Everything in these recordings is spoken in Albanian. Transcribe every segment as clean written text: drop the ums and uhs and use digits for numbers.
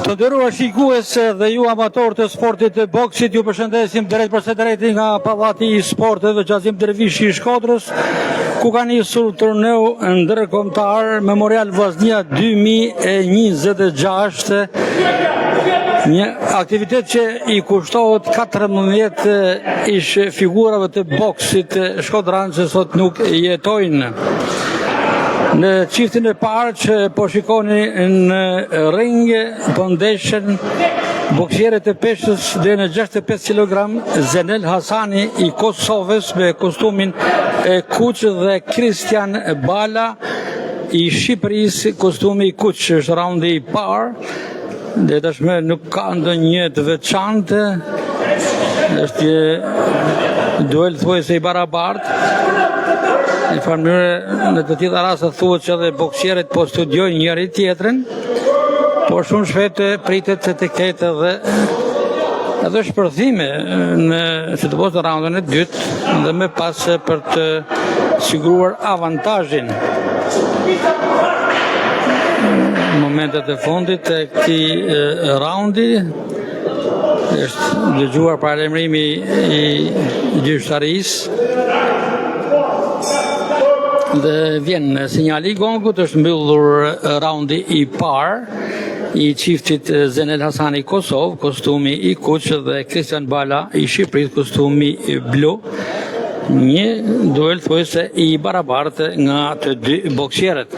Të nderuar shikues dhe ju amator të sportit të boksit, ju përshëndesim drejt për së drejti nga Pallati i Sporteve Gjazim Dervishi i Shkodrës, ku ka nisur turneu ndërkombëtar Memorial Vllaznia 2026, një aktivitet që i kushtohet 14 ish figurave të boksit shkodranë që sot nuk jetojnë. Në çiftin e parë që po shikoni në ring, po ndeshen boksierët e peshës deri në 65 kg, Zenel Hasani i Kosovës me kostumin e kuq dhe Kristian Bala i Shqipërisë kostumi i kuq. Është raundi i parë dhe tashmë nuk ka ndonjë të veçantë, është duel thuajse i barabartë. Në farë në të tilla raste thuhet që edhe boksierët po studiojnë njëri tjetrin, por shumë shpejt pritet se të ketë edhe shpërthime në sidomos në raundin e dytë dhe më pas për të siguruar avantazhin. Në momentet e fundit të këtij raundi është dëgjuar paralajmërimi i gjyqtarisë dhe vjen sinjali i gongut. Është mbyllur raundi i parë i çiftit Zenel Hasani Kosovë, kostumi i kuq, dhe Kristian Bala i Shqipërisë, kostumi blu. Një duel thuajse i barabartë nga të dy boksierët.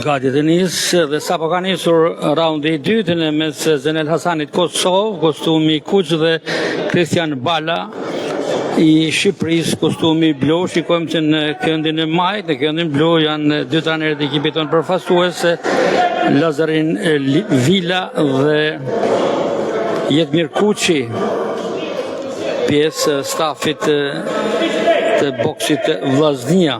Gati të nisë dhe sapo ka nisur raundi i dytë në mes Zenel Hasanit Kosovë, kostumi kuq, dhe Kristian Bala i Shqipërisë, kostumi blu. Shikojmë që në këndin e majt, në këndin blu janë dy trajnerët e ekipit tonë përfaqësues, Lazarin Vila dhe Jetmir Kuçi, pjesë stafit të boksit Vllaznia.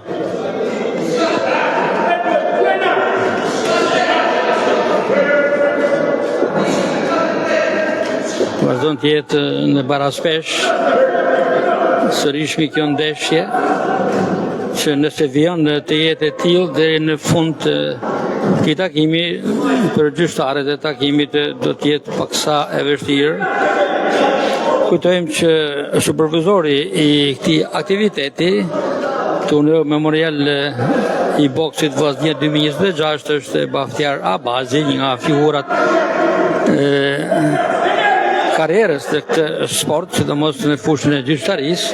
Vazhdon të jetë në baraspesh sërish mi kjo ndeshje që nëse vion të jetë e tillë deri në fund të këtij takimi, për gjyqtarët e takimit do të jetë paksa e vështirë. Kujtojmë që supervizori i këtij aktiviteti, Turneu Memorial i boksit Vllaznia 2026 është Baftiar Abazi, një nga figurat karrierës të këtë sport, sidomos në fushën e gjyqtarisë.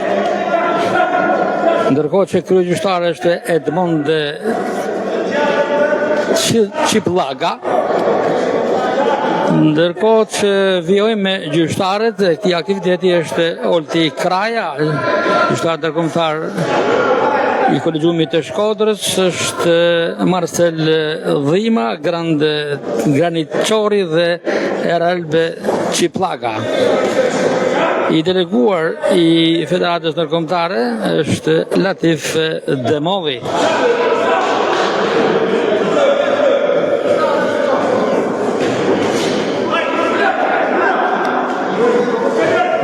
Ndërkohë që kryegjyqtari është Edmond Qiplaga, ndërkohë që vijojmë me gjyqtarët e këtij aktiviteti është Olti Kraja, gjyqtar ndërkombëtar i Kolegjumit të Shkodrës, është Marcel Dhima, Granit Qori dhe Eralbe Qiplaga. I deleguar i Federatës Ndërkombëtare është Latif Demovi.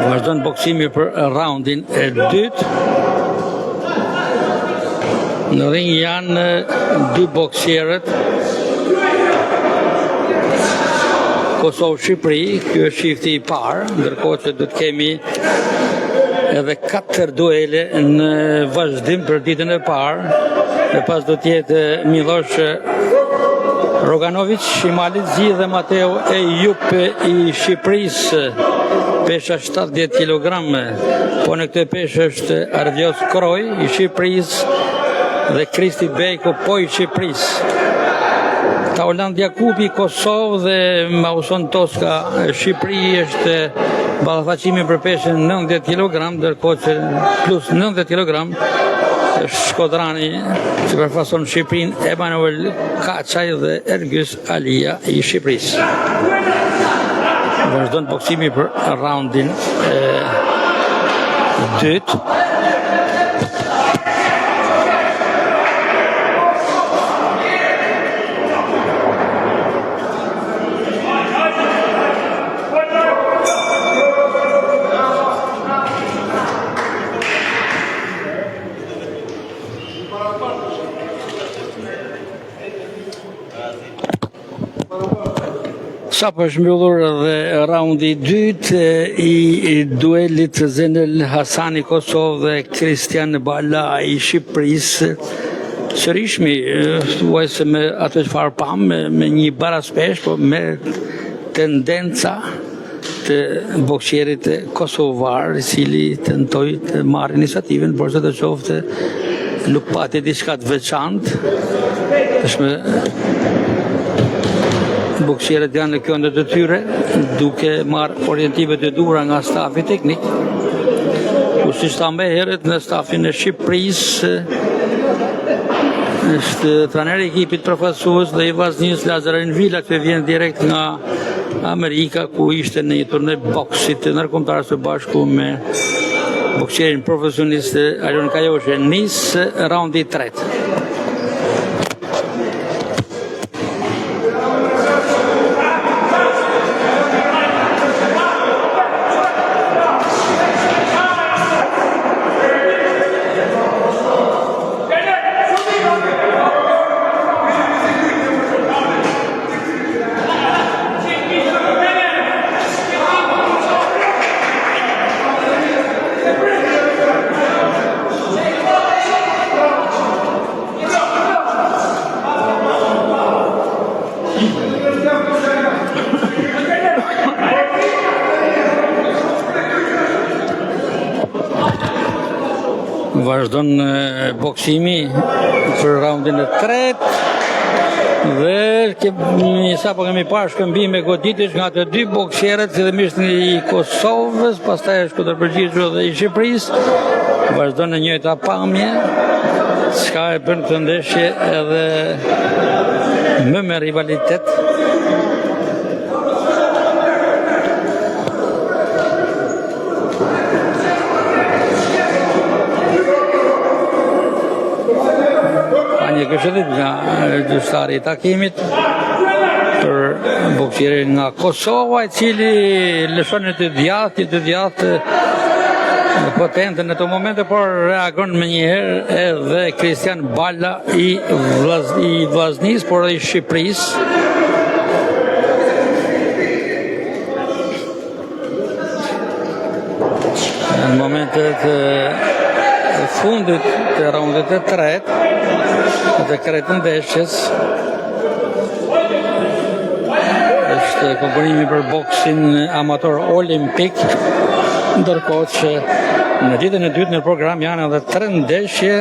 Vazhdon boksimi për raundin e dytë. Në ring janë dy boksierët. Kosovë-Shqipëri, kjo është shifti i parë, ndërkohë që do të kemi edhe 4 duele në vazhdim për ditën e parë. E pas do të jetë Miloš Roganović i Malizzi dhe Mateo Ejup i Shqipërisë, pesha 70 kg, po në këtë peshë është Ardios Kroj i Shqipërisë dhe Kristi Bejko po i Shqipërisë. Tauland Jakubi Kosovë dhe Mauson Toska Shqipëri është ballafaqimi për peshën 90 kg, ndërkohë që plus 90 kg është shkodrani që përfason Shqipërinë Emanuel Kaçaj dhe Ergys Alia i Shqipërisë. Vazhdon boksimi për raundin e dytë. Sa për shmbyllur dhe raundi i dytë i duelit Zenel Hasani Kosovë dhe Kristian Bala i Shqipërisë. Sërishmi, thuaj se me atë çfarë pam, me një baraspesh, po me tendenca të boksierit kosovar, i cili tentoi të marrë iniciativën, por se të qoftë nuk pati diçka të veçantë. Boksierët janë në këndet e tyre, duke marrë orientimet e duhura nga stafi teknik. Ku siç thamë herët, në stafin e Shqipërisë është trajneri i ekipit përfaqësues dhe i Vllaznisë Lazarin Vila, që vjen direkt nga Amerika, ku ishte në një turne boksit ndërkombëtar së bashku me boksierin profesionist Alion Kajoshe. Nis raundi i tretë. Vazhdon boksimi për raundin e tretë dhe sapo kemi parë shkëmbime goditësh nga të dy boksierët, fillimisht i Kosovës, pastaj është kundërpërgjigjur dhe i Shqipërisë. Vazhdon në një etapamje, çka e bën këtë ndeshje edhe më me rivalitet. Një këshillit nga gjyqtari i takimit për boksierin nga Kosova, i cili lëshon të djathtë potente në të momente, por reagon më njëherë edhe Kristian Balla i Vllaznisë, por edhe i Shqipërisë. Në momentet e fundit të raundit e tretë, dhe kretë ndeshjes, është konkurrimi për boksin amator olimpik, ndërkohë që në ditën e dytë në program janë edhe 3 ndeshje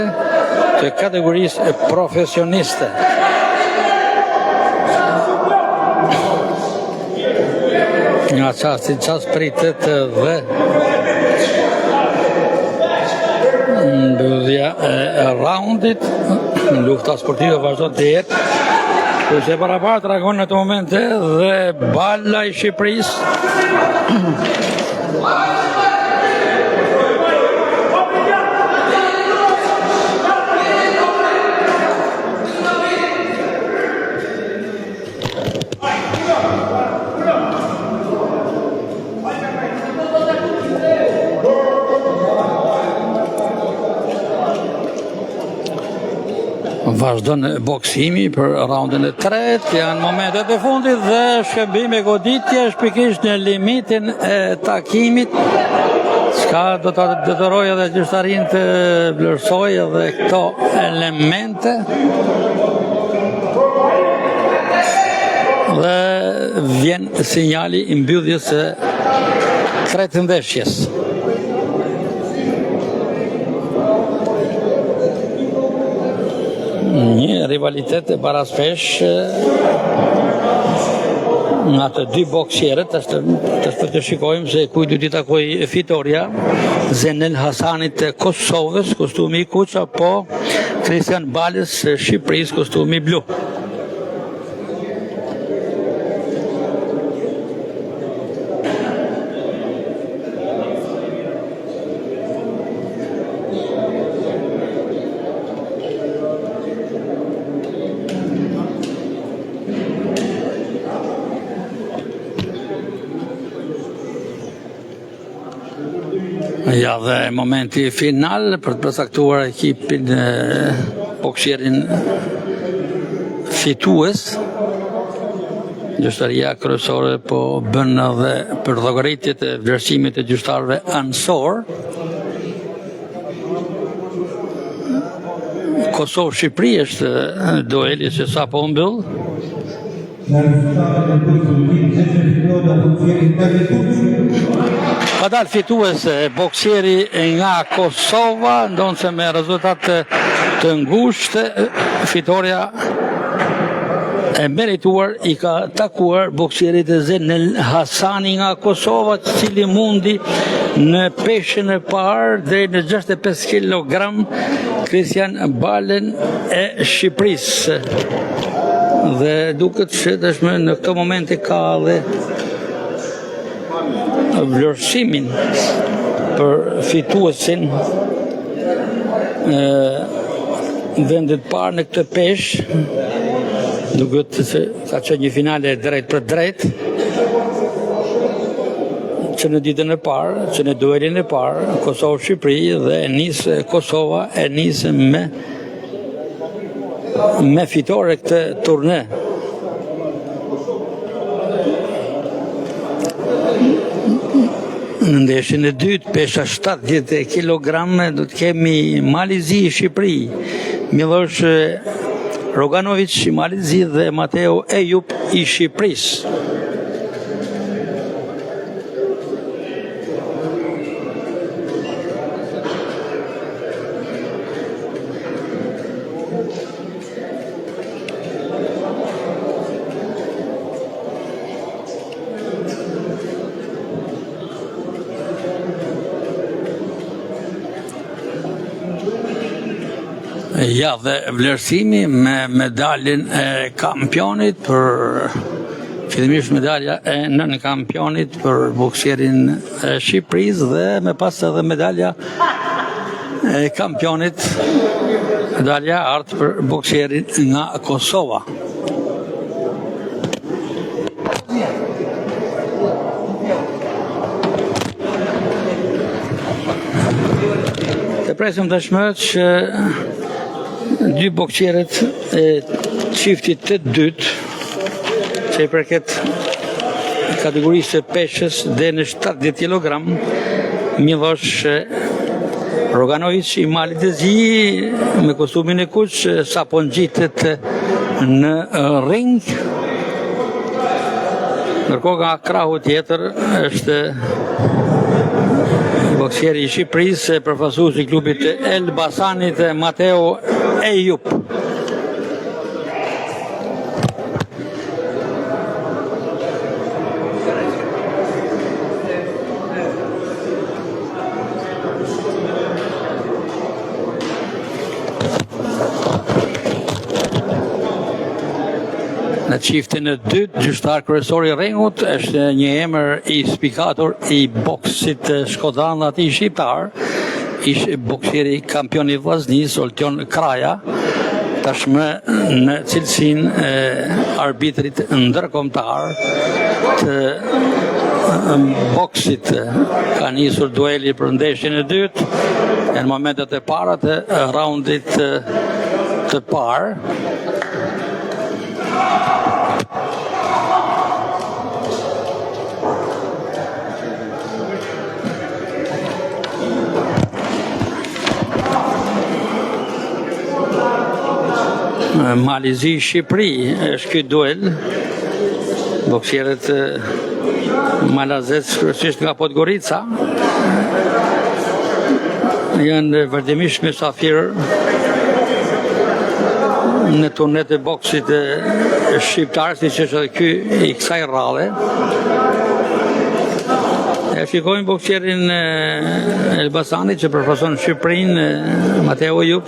të kategorisë profesioniste. Nga qas pritet dhe mbyllja e raundit, lufta sportive vazhdon të jetë, kurse parapartë reagon në të momente dhe Balla i Shqipërisë. Vazhdon boksimi për raundin e tretë, janë momentet e fundit dhe shkëmbim e goditje shpikisht në limitin e takimit, çka do të detyroj edhe gjyqtarin të vlerësoj edhe këto elemente dhe vjen sinjali i mbylljes së tretë ndeshjes. Një rivalitet e paraspesh nga të dy boksierët, të shikojmë se kujt do t'i takoj fitoria, Zenel Hasanit të Kosovës, kostumi i kuq, apo Kristian Balës Shqipërisë, kostumi blu. Ja, dhe momenti final për të përcaktuar ekipin boksierin fitues. Gjyqtaria kryesore po bën edhe për llogaritjet e vlerësimit të gjyqtarëve ansor. Kosovë-Shqipëri është dueli që sapo mbyll. Ka dalë fitues boksieri nga Kosova, ndonse me rezultat të ngushtë, fitoria e merituar i ka takuar boksierit Zenel Hasani nga Kosova, cili mundi në peshën e parë deri në 65 kg Kristian Balën e Shqipërisë. Dhe duket që tashmë në këtë moment ka dhe vlerësimin për fituesin vendit parë në këtë peshë, duket se ka qenë një finale drejt për drejt, që në ditën e parë, që në duelin e parë, Kosovë-Shqipëri dhe Kosova e nisë me fitore këtë turne. Në ndeshjen e dytë, pesha 70 kg, do të kemi Malizi i Shqipëri, Miloš Roganović i Malizi dhe Mateo Ejup i Shqipërisë. Ja, dhe vlerësimi me medaljen e kampionit për fillimisht medalja e nën kampionit për boksierin e Shqipërisë dhe me pas edhe medalja e kampionit, medalja artë për boksierin nga Kosova. presim tashmë që dy boksierët e çiftit të dytë, që i përket kategorisë së peshës dhe në 70 kg, Miloš Roganović i Malit e Zi me kostumin e kuq sapo ngjitet në ring. Ndërkohë nga krahu tjetër është boksieri i Shqipërisë, përfaqësuesi i klubit Elbasanit, Mateo Ejup. Në çiftin e dytë, gjyqtar kryesor i ringut është një emër i spikatur i boksit shkodran dhe atij shqiptar, ishte boksieri kampion i vllaznisë Oltion Kraja, tashmë në cilësinë e arbitrit ndërkombëtar të boksit. Ka nisur dueli për ndeshjen e dytë në momentet e para të raundit të parë. Malizi Shqipëri është ky duel. Boksierët malazec kryesisht nga Podgorica janë vazhdimisht mysafir në turnet e boksit shqiptar, siç është edhe ky i kësaj rradhe. E shikojmë boksierin Elbasanit që përfaqëson Shqipërinë, Mateo Ejup,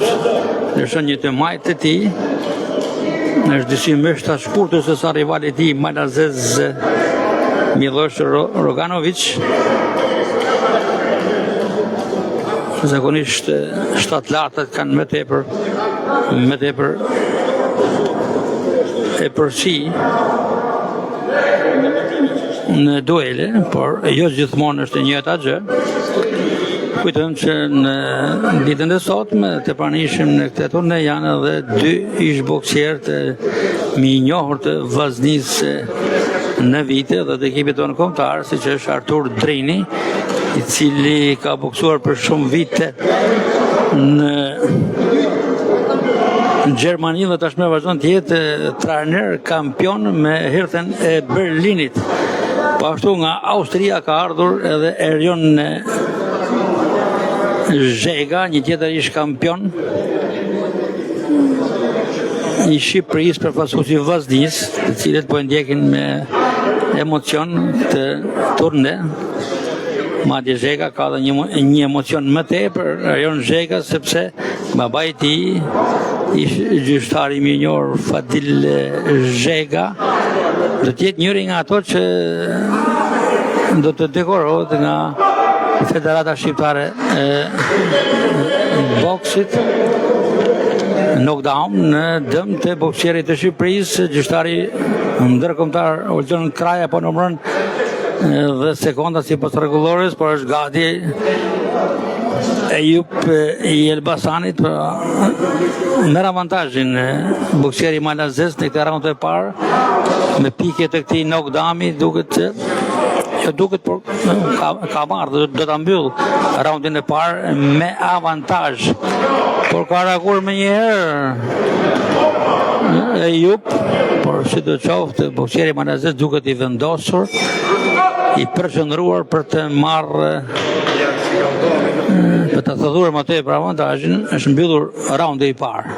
ndërsa një të majtë të tij është disi më të shkurtër se sa rivali i tij malazez Miloš Roganović. Zakonisht shtatlartët kanë më tepër e përsi në duele, por jo gjithmonë është e njëjta gjë. Kujtojmë që në ditën e sotme të pranishëm në këtë turne janë edhe dy ish boksierë të minjohur të vllaznisë në vite dhe të ekipit tonë kombëtar, siç është Artur Drini, i cili ka boksuar për shumë vite në Gjermani dhe tashmë vazhdon të jetë trajner kampion me Herthen e Berlinit. Po ashtu nga Austria ka ardhur edhe Erjon Zhega, një tjetër ish kampion i Shqipërisë, përfaqësuesi i vllaznisë, të cilët po ndjekin me emocion këtë turne. Madje Zhega ka dhe një emocion më tepër, Erjon Zhega, sepse babai i tij ishte gjyqtar i minjor Fadil Zhega, do të jetë njëri nga ato që do të dekorohet nga Federata Shqiptare e boksit. Knockdown në dëm të boksierit të Shqipërisë, gjyqtari ndërkombëtar Oltion Kraja po numëron dhe sekonda sipas rregullores, por është gati Ejup i Elbasanit merr avantazhin boksieri malazez në këtë raund të parë me pikë të këtij knockdowni, duket por ka marrë, do ta mbyll raundin e parë me avantazh, por ka reaguar më një herë Ejup, por sidoqoftë boksieri malazez duket i vendosur, i përqendruar për të marrë, për të thothuar më tepër avantazhin. Është mbyllur raundi i parë.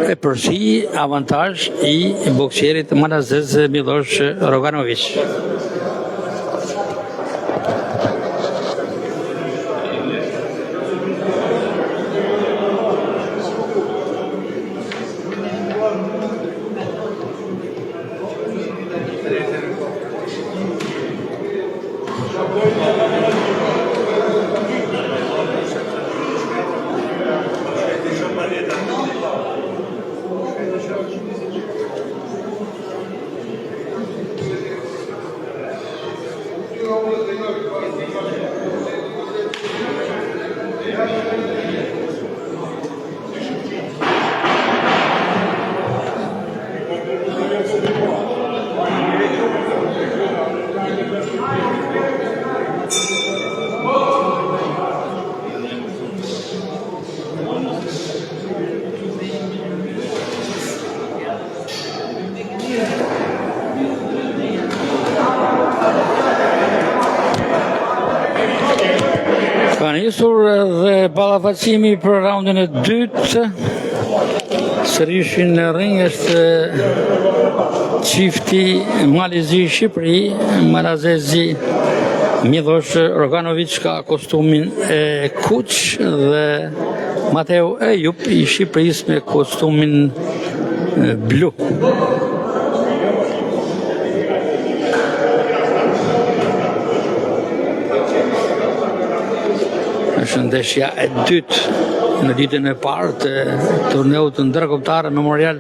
E përsi avantazh i boksierit malazez Miloš Roganović. Ka nisur dhe ballafaqimi për raundin e dytë. Sërish në ring është çifti Malizi-Shqipëri, Malazezi Miloš Roganović ka kostumin e kuq dhe Mateo Ejup i Shqipërisë me kostumin blu. Është ndeshja e dytë në ditën e parë të turneut ndërkombëtar Memorial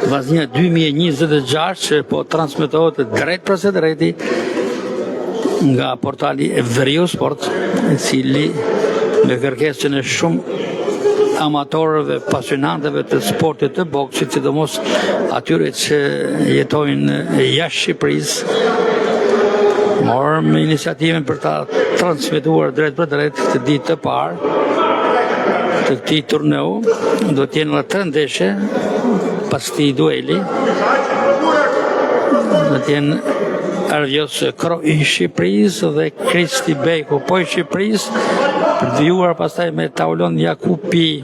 Vllaznia 2026 që po transmetohet drejt për së drejti nga portali Veriu Sport, i cili me kërkesën e shumë amatorëve, pasionantëve të sportit të boksit, sidomos atyre që jetojnë jashtë Shqipërisë, morëm iniciativën për ta transmetuar drejt për drejt këtë ditë të parë të këtij turneu. Do të jenë 3 ndeshje pas këtij dueli. Do të jenë Arvios Kro i Shqipërisë dhe Kristi Beko po i Shqipërisë, për vijuar pastaj me Taulon Jakupi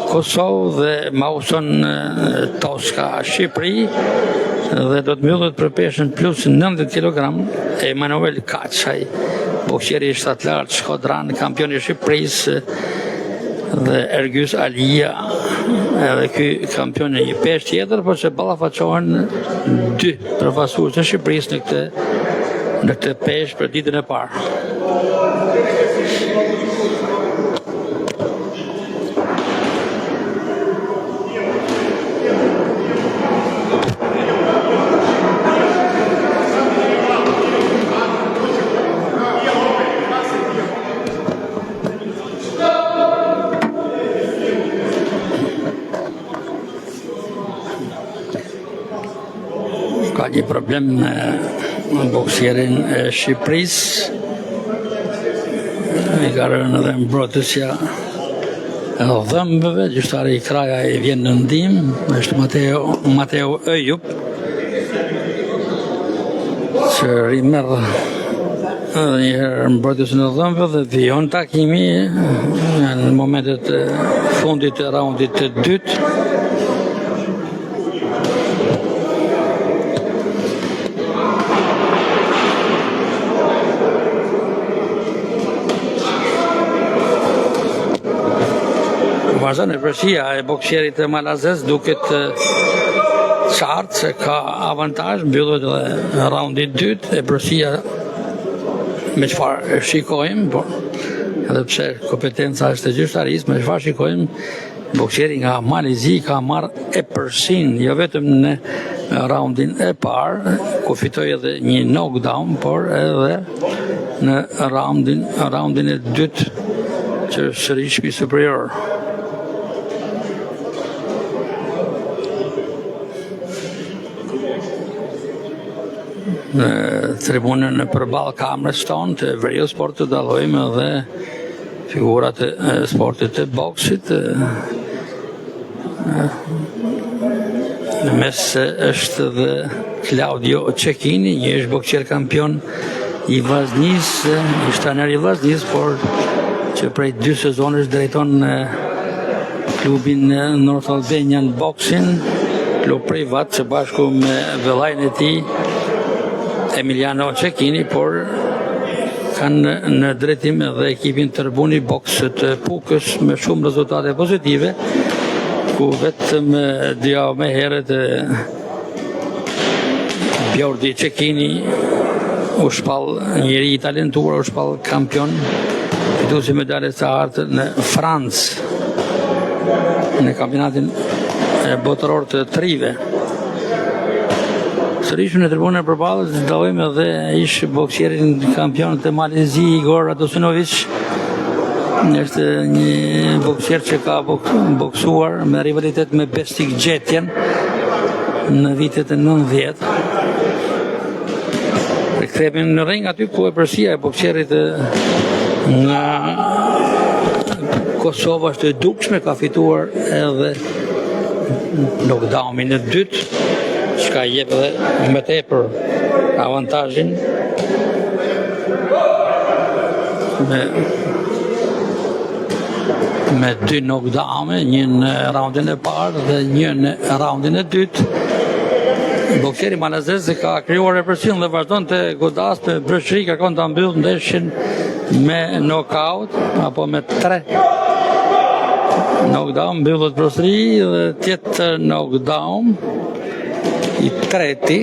Kosovë dhe Mauson Toska Shqipëri, dhe do të mbyllet për peshën plus 90 kg Emanuel Kaçaj, bokseri shtatlart shkodran, kampion i Shqipërisë, dhe Ergjys Alia, edhe ky kampion i peshë tjetër, por që ballafaqohen 2 përfaqësues të Shqipërisë në këtë peshë për ditën e parë. Ka një problem në boksierin e Shqipërisë, i ka rënë edhe mbrojtësja e dhëmbëve, gjyqtari i Kraja i vjen në ndihmë, është Mateo Ejup, që rimerr edhe njëherë mbrojtësin e dhëmbëve dhe vijon takimi në momentet e fundit të raundit të dytë. Vazhdon përfshia e boksierit malazez duket qartë se ka avantazh, mbyllet edhe raundi i dytë, e përfshia me çfarë shikojmë, por edhe pse kompetenca është e gjyqtarisë, me çfarë shikojmë, boksieri nga Malizi ka marrë e përsin, jo vetëm në raundin e parë, ku fitoi edhe një knockdown, por edhe në raundin e dytë, që është sërish i superior. Në tribunën përballë kamerës tonë të Veriu Sport të dallojmë edhe figurat e sportit të boksit. Në mes është dhe Claudio Cecchini, një është boksier kampion i Vllaznisë, i shtaner i Vllaznisë, por që prej 2 sezonesh drejton klubin North Albanian Boxing, klub privat që bashku me vëllain e tij Emiliano Cecchini, por kanë në drejtim edhe ekipin Tërbuni Boks të Pukës me shumë rezultate pozitive, ku vetëm 2 javë më herët Bjordi Cecchini u shpall, njeri i talentuar, u shpall kampion, fituesi medaljes së artë në Francë, në kampionatin botëror të trive. Sërish në tribunën e përballës dallojmë edhe ish boksierin kampion të Malizi, Igor Radosinović. Është një boksier që ka boksuar me rivalitet me Bestik Gjetjen në vitet e 90. Rikthehemi në ring aty ku e përsia e boksierit nga Kosova është e dukshme, ka fituar edhe knockdownin e dytë, që ka jep edhe më tepër avantazhin me me 2 knockdowne, një në raundin e parë dhe një në raundin e dytë. Bokseri malazez ka krijuar represion dhe vazhdon të godas me brëshëri, kërkon ta mbyllë ndeshjen me knockout apo me 3 knockdown, mbyllet brëshëri dhe tjetër knockdown i treti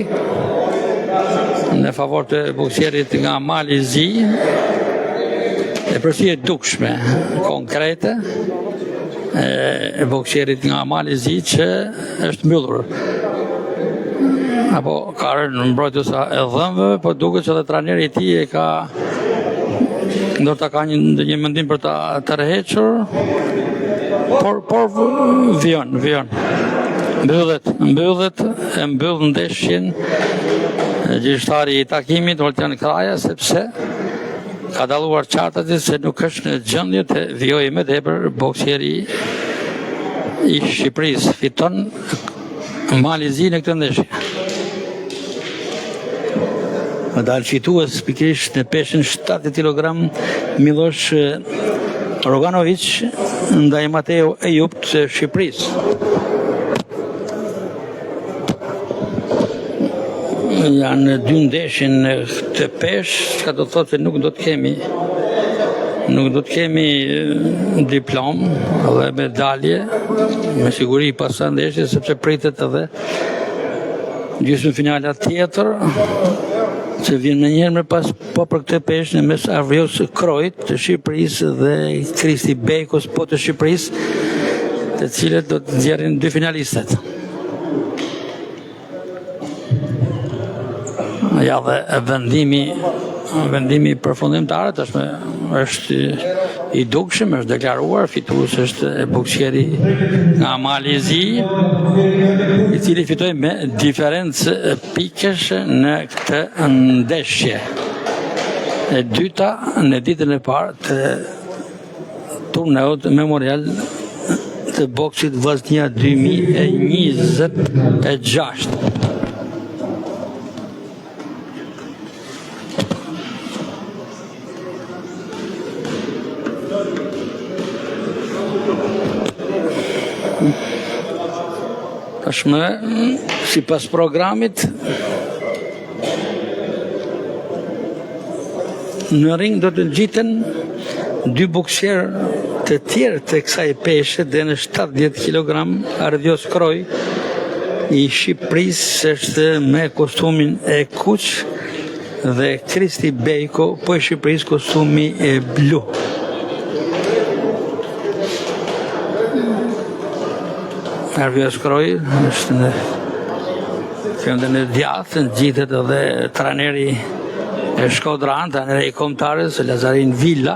në favor të bokserit nga Malizi. E përsi e dukshme, konkrete, e bokserit nga Malizi që është mbyllur. Apo ka rënë në mbrojtës e dhëmbëve, po duket që dhe trajneri i tij e ka ndërta ka një mendim për ta tërhequr, por vjen. Mbyllet, e mbyll ndeshjen gjyqtari i takimit Oltjan Kraja, sepse ka dalluar qartati se nuk është në gjendje të vijojë më tepër bokseri i Shqipërisë. Fiton Malizi në këtë ndeshje. Më dalë fitues pikërisht në peshën 70 kg Miloš Roganović ndaj Mateo Ejup të Shqipërisë. Janë 2 ndeshje në këtë peshë, që do të thotë se nuk do të kemi diplom dhe medalje, me siguri pas kësaj ndeshje, sepse pritet edhe gjysmë-finala tjetër, që vjen në njërë me pas po për këtë peshë në mes Avrios Krojt të Shqipërisë dhe Kristi Bekos po të Shqipërisë, të cilët do të nxjerrin 2 finalistet. Ja dhe vendimi përfundimtar është i dukshëm, është deklaruar, fitues është bokseri nga Malizi, i cili fitoi me diferencë pikesh në këtë ndeshje. E dyta në ditën e parë të turneut memorial të boksit Vllaznia 2026. Tashmë, sipas programit, në ring do të ngjiten 2 bokserë të tjerë të kësaj peshe dhe në 70 kg Arvios Kroj i Shqipërisë është me kostumin e kuq dhe Kristi Bejko po i Shqipërisë kostumi e blu. Arvios Kroj është në këndën e djathtë, ngjitet edhe trajneri e Shkodran, trajneri i kombëtarës Lazarin Villa.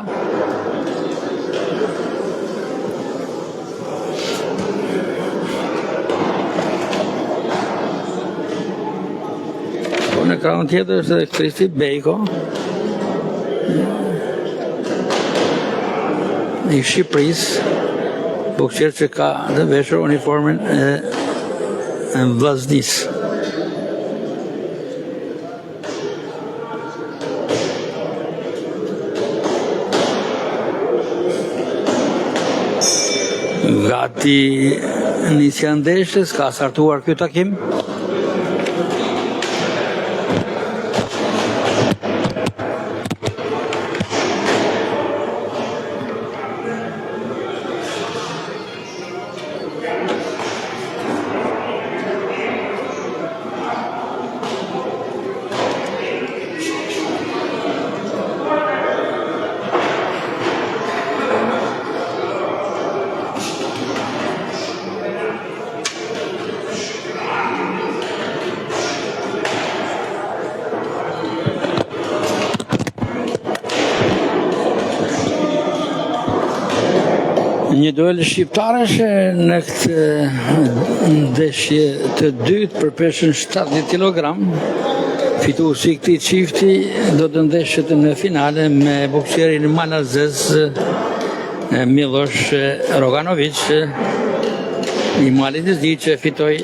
Po në krahun tjetër është edhe Kristi Bejko i Shqipërisë, bokser që ka dhe veshur uniformin e Vllaznisë. Gati nisja ndeshjes, ka startuar ky takim. Një duel shqiptaresh në këtë ndeshje të dytë për peshën 70 kg. Fituesi i këtij çifti do të ndeshet në finale me bokserin malazez Miloš Roganović i Malizi, që fitoi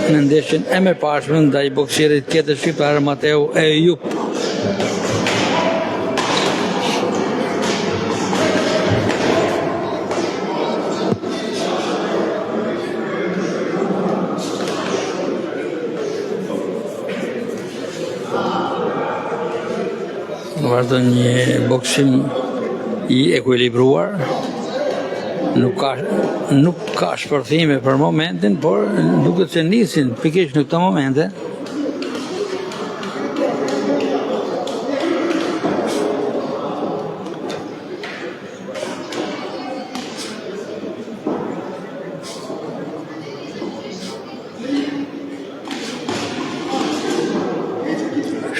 në ndeshjen e mëparshme ndaj bokserit tjetër shqiptar Mateo Ejup. Vazhdon një boksim I ekuilibruar, nuk ka shpërthime për momentin, por duket se nisin pikërisht në këto momente.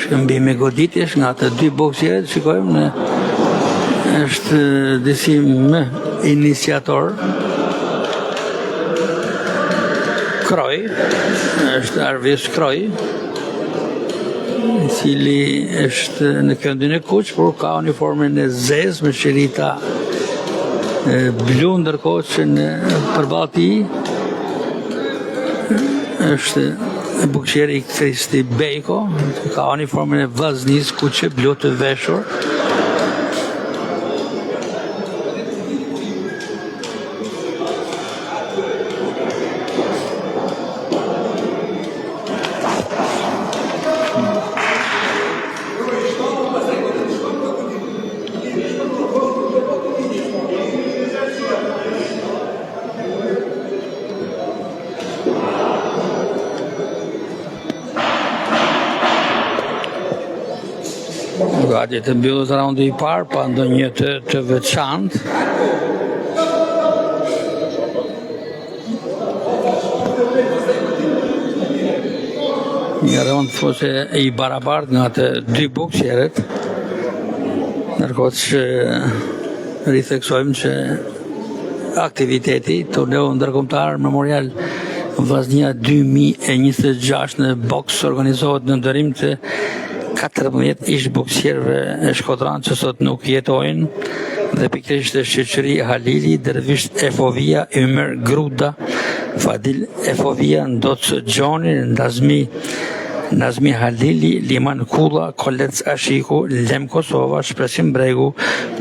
Shkëmbimi goditjesh nga të dy boksierët, shikojmë është disi më iniciator. Kroj, është Arvis Kroj, I cili është në këndin e kuq, por ka uniformin e zezë me shirita blu, ndërkohë që në përballë tij është boksieri Kristi Bejko, ka uniformin e vllaznisë kuqe blu të veshur. Gati të mbyllet raundi I parë pa ndonjë të veçantë. Një raund thoshe I barabartë nga të dy boksierët, ndërkohë që ritheksojmë që aktiviteti turneu ndërkombëtar Memorial Vllaznia 2026 në boks organizohet në ndërim të 14 ish boksierëve e Shkodran që sot nuk jetojnë dhe pikërisht Sheqeri Halili, Dervish Efovia, Ymer Gruda, Fadil Efovia, Ndoc Gjoni, Nazmi Halili, Liman Kulla, Kolec Ashiku, Lem Kosova, Shpresim Bregu,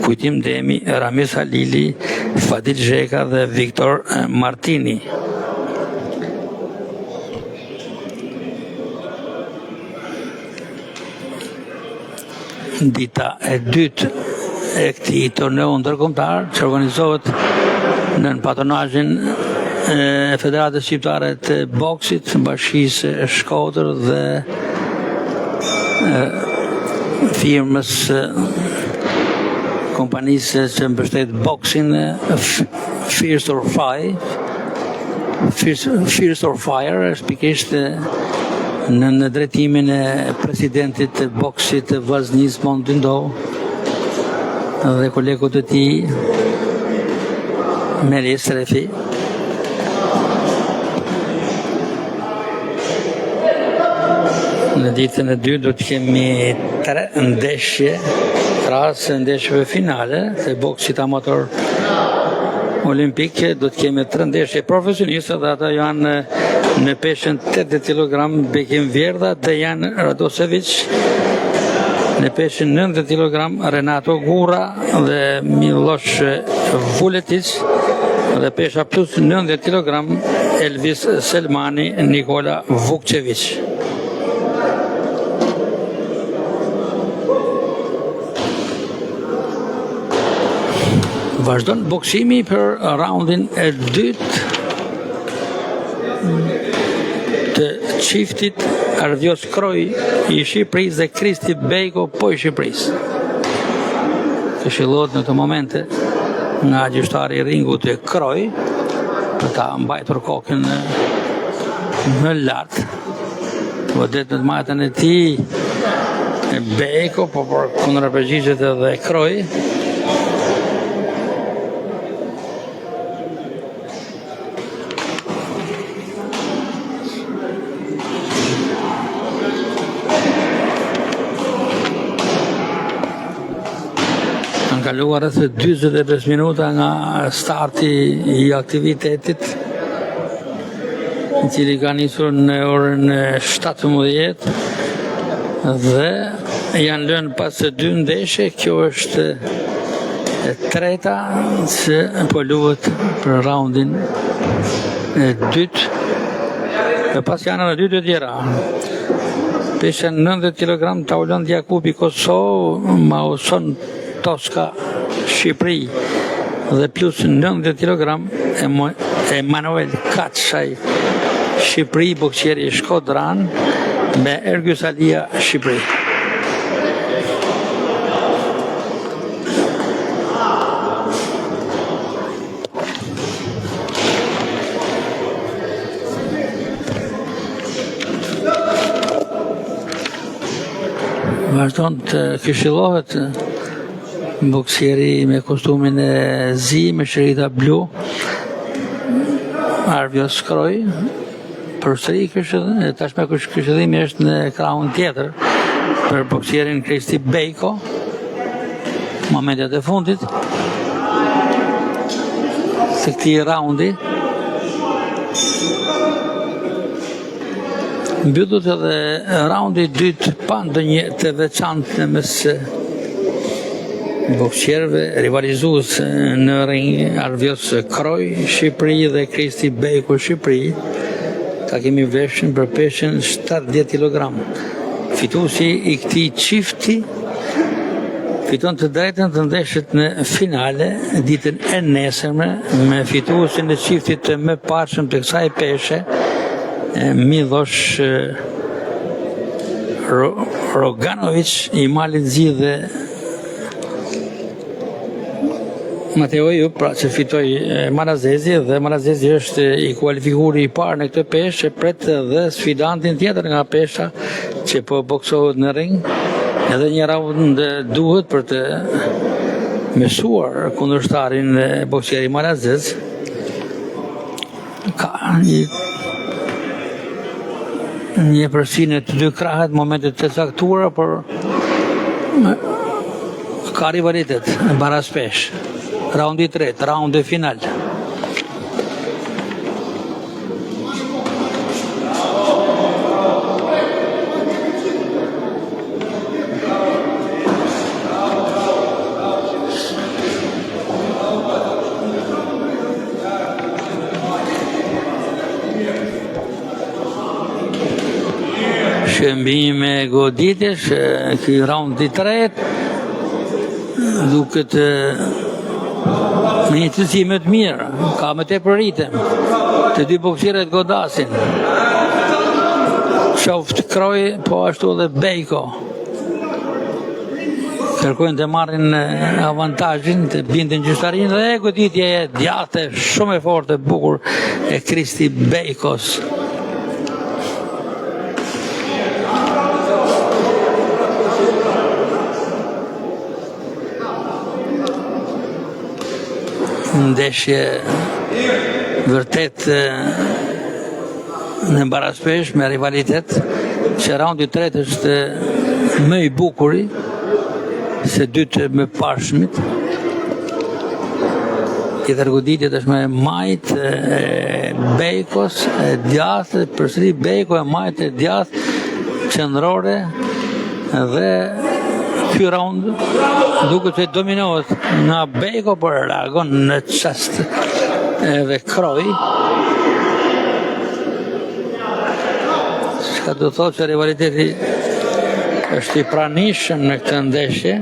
Kujtim Demi, Ramiz Halili, Fadil Zheka dhe Viktor Martini. Dita e dytë e këtij turneu ndërkombëtar që organizohet në patronazhin e Federatës Shqiptare të Boksit, Bashkisë e Shkodër dhe firmës kompanisë që mbështet boksin Fierce or Fire, është pikërisht në drejtimin e presidentit të boksit të Vllaznisë Mondindo dhe kolegut të tij Melis Refi. Në ditën e dytë do të kemi 3 ndeshje krahas ndeshjeve finale të boksit amator olimpik. Do të kemi 3 ndeshje profesioniste dhe ata janë në peshën 80 kg Bekim Vjerda, Dejan Radosevic, në peshën 90 kg Renato Gura dhe Miloš Vuletic, dhe pesha plus 90 kg Elvis Selmani, Nikola Vukčević. Vazhdon boksimi për raundin e dytë të çiftit Arvios Kroj I Shqipërisë dhe Kristi Bejko po I Shqipërisë. Këshillohet në të momente nga gjyhtari I ringut të Kroj për ta mbajtur kokën më lart. Vërtet në të majtën e tij Bejko, po për kundërpërgjigjet edhe Kroj. Kaluar rreth 45 minuta nga starti I aktivitetit, I cili ka nisur në orën 17 dhe janë lënë pas 2 ndeshje. Kjo është e treta që po luhet për raundin e dytë. E pas janë edhe 2 të tjera. Peshen 90 kg Taulant Jakubi Kosovë, Mauson Toska Shqipëri dhe plus 90 kg Emanuel Katshaj Shqipëri, boksieri Shkodran me Ergjus Alia Shqipëri. Vazhdon të këshillohet boksieri me kostumin e zi, me shërita blu, Arvjos Kroj, përsëri tashme këshillimi është në krahun tjetër për boksierin Kristi Bejko, momentet e fundit të këtij raundi. Mbyllet edhe raundi i dytë pa ndonjë të veçantë mes boksierëve rivalizues në ring, Arvjos Kroj Shqipëri dhe Kristi Bejko Shqipëri. Ta kemi veshën për peshen 70 kg. Fituesi i këtij çifti fiton të drejtën të ndeshjet në finale ditën e nesërme me fituesin e çiftit të mëparshëm të kësaj peshe, Miloš Roganović i Malit Zi dhe Mateo Jup, pra që fitoi Marazezi, dhe Marazezi është i kualifikuar i parë në këtë peshë, pret dhe sfidantin tjetër nga pesha që po boksohet në ring. Edhe një raund duhet për të mësuar kundërshtarin boksieri Marazez. Ka një përsinë të dy krahet, momentet të caktuara, por ka rivalitet baras pesh. Raundi i tretë, raundi final. Shëmbim e goditjes, ky raundi i tretë duket me një cilësi më të mirë, ka më tepër ritem. Të dy boksierët godasin. Qoftë Kroj, po ashtu edhe Bejko. Kërkojnë të marrin avantazhin, të bindin gjyqtarin, dhe goditja e djathtë shumë e fortë e bukur e Kristi Bejkos. Ndeshje vërtet në baraspesh me rivalitet, që raundi i tretë është më i bukuri se dytë më pashmit. Tjetër goditjet është me majt Bejkos e djathtë, përsëri Bejko e majt e djathtë qendrore, dhe ky raund duket se dominohet nga Bejko, por reagon në çast edhe Kroj. Çka do thotë që rivaliteti është i pranishëm në këtë ndeshje.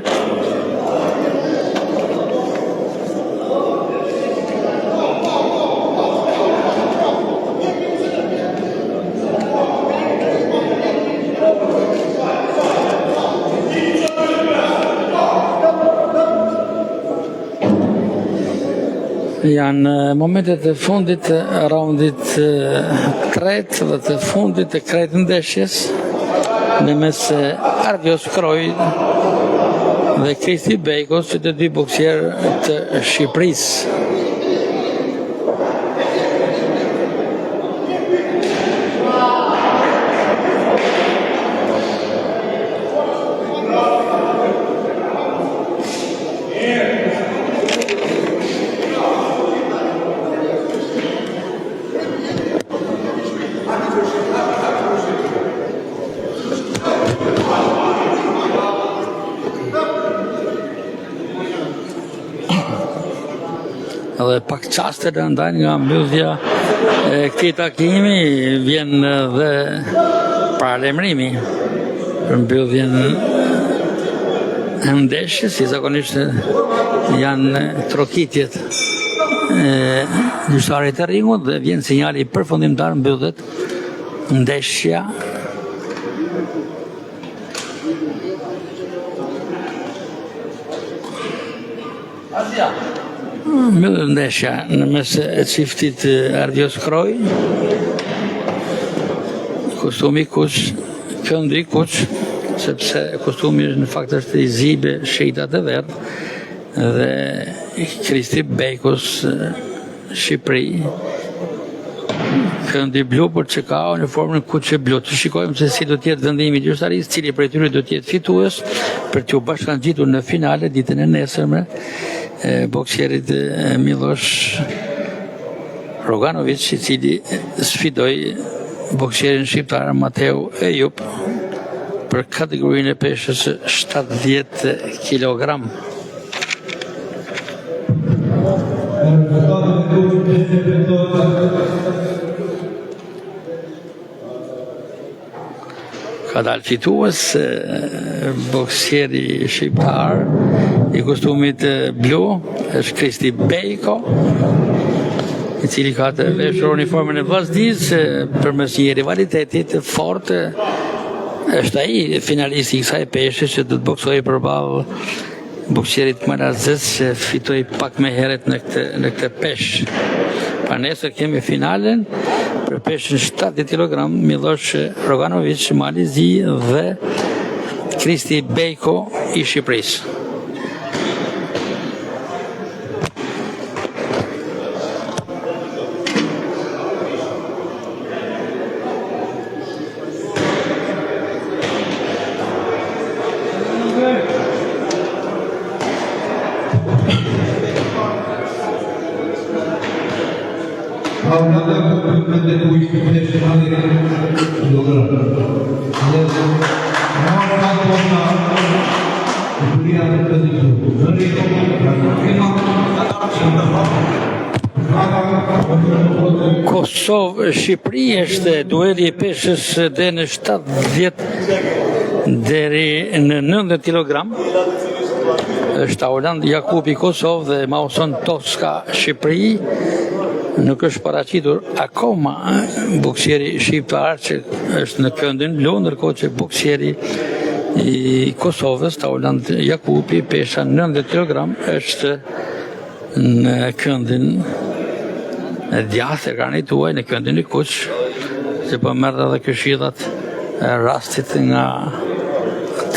Janë momentet e fundit të raundit tretë dhe të fundit të kretë ndeshjes në mes Arvjos Kroj dhe Kristi Bejkos, që të dy boksierë të Shqipërisë. Dhe pak qaste të ndajnë nga mbyllja e këtij takimi, vjen dhe paralemrimi për mbylljen e ndeshjes, si zakonisht janë trokitjet gjyqtarit të ringut dhe vjen sinjali përfundimtar, mbyllet ndeshja. Mbyllet ndeshja në mes e çiftit Ardios Kroj, kostumi kuq, këndi kuq, sepse kostumi në fakt është i zibe, shejtat e verdh, dhe Kristi Bekos Shqipëri, këndi blu, por që ka uniformën kuqe blu. Të shikojmë se si do t'jetë vendimi i gjyqtarisë, cili prej tyre do t'jetë fitues për t'u bashkangjitur në finale ditën e nesërme boksierit Miloš Roganović, i cili sfidoi boksierin shqiptar Mateu Ejup për kategorinë e peshës 70 kg. Ka dalë fitues boksieri shqiptar i kostumit blu, është Kristi Bejko, i cili ka të veshur uniformën e vllaznisë përmes një rivalitetit fort. Është ai finalisti i kësaj peshe që do të boksojë përballë boksierit Marazës që fitoi pak më herët në këtë peshë. Pa nesër kemi finalen për peshën 70 kg, Miloš Roganović Malizi dhe Kristi Bejko i Shqipërisë. Kosovë-Shqipëri është dueli i peshës deri në 70 deri në 90 kg. Është Auland Jakupi Kosovë dhe Mauson Toska Shqipëri. Nuk është paraqitur akoma boksieri shqiptar që është në këndin blu, ndërkohë që boksieri i Kosovës, Auland Jakupi, pesha 90 kg, është në këndin e djathtë e ekranit tuaj, në këndin e kuq, që po merr edhe këshillat e rastit nga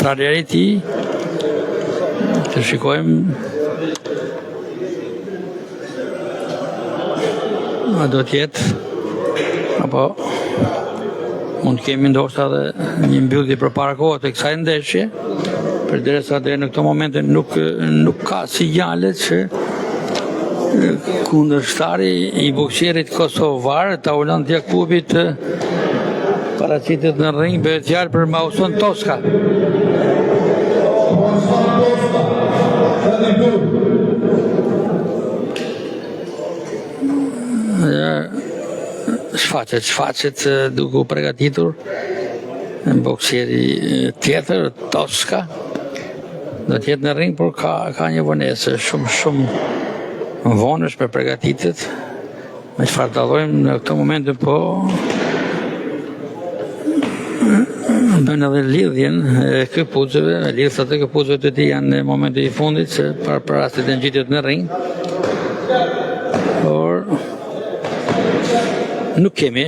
trajneri i tij. Të shikojmë a do t'jetë, apo mund kemi ndoshta edhe një mbyllje përpara kohës të kësaj ndeshje, përderisa deri në këto momente nuk ka sinjale që kundërshtari i boksierit kosovar, Auland Jakupit, paraqitet në ring, bëhet fjalë për Mauson Toska. Shfaqet duke u përgatitur boksieri tjetër, Toska, do të jetë në ring, por ka një vonesë shumë vonësh për përgatitjet. Me çfarë dallojmë në këtë moment, po bën edhe lidhjen e këpucëve, lidhjet e këpucëve të tij janë në momentin e fundit se për rastet e ngjitjes në ring. Por nuk kemi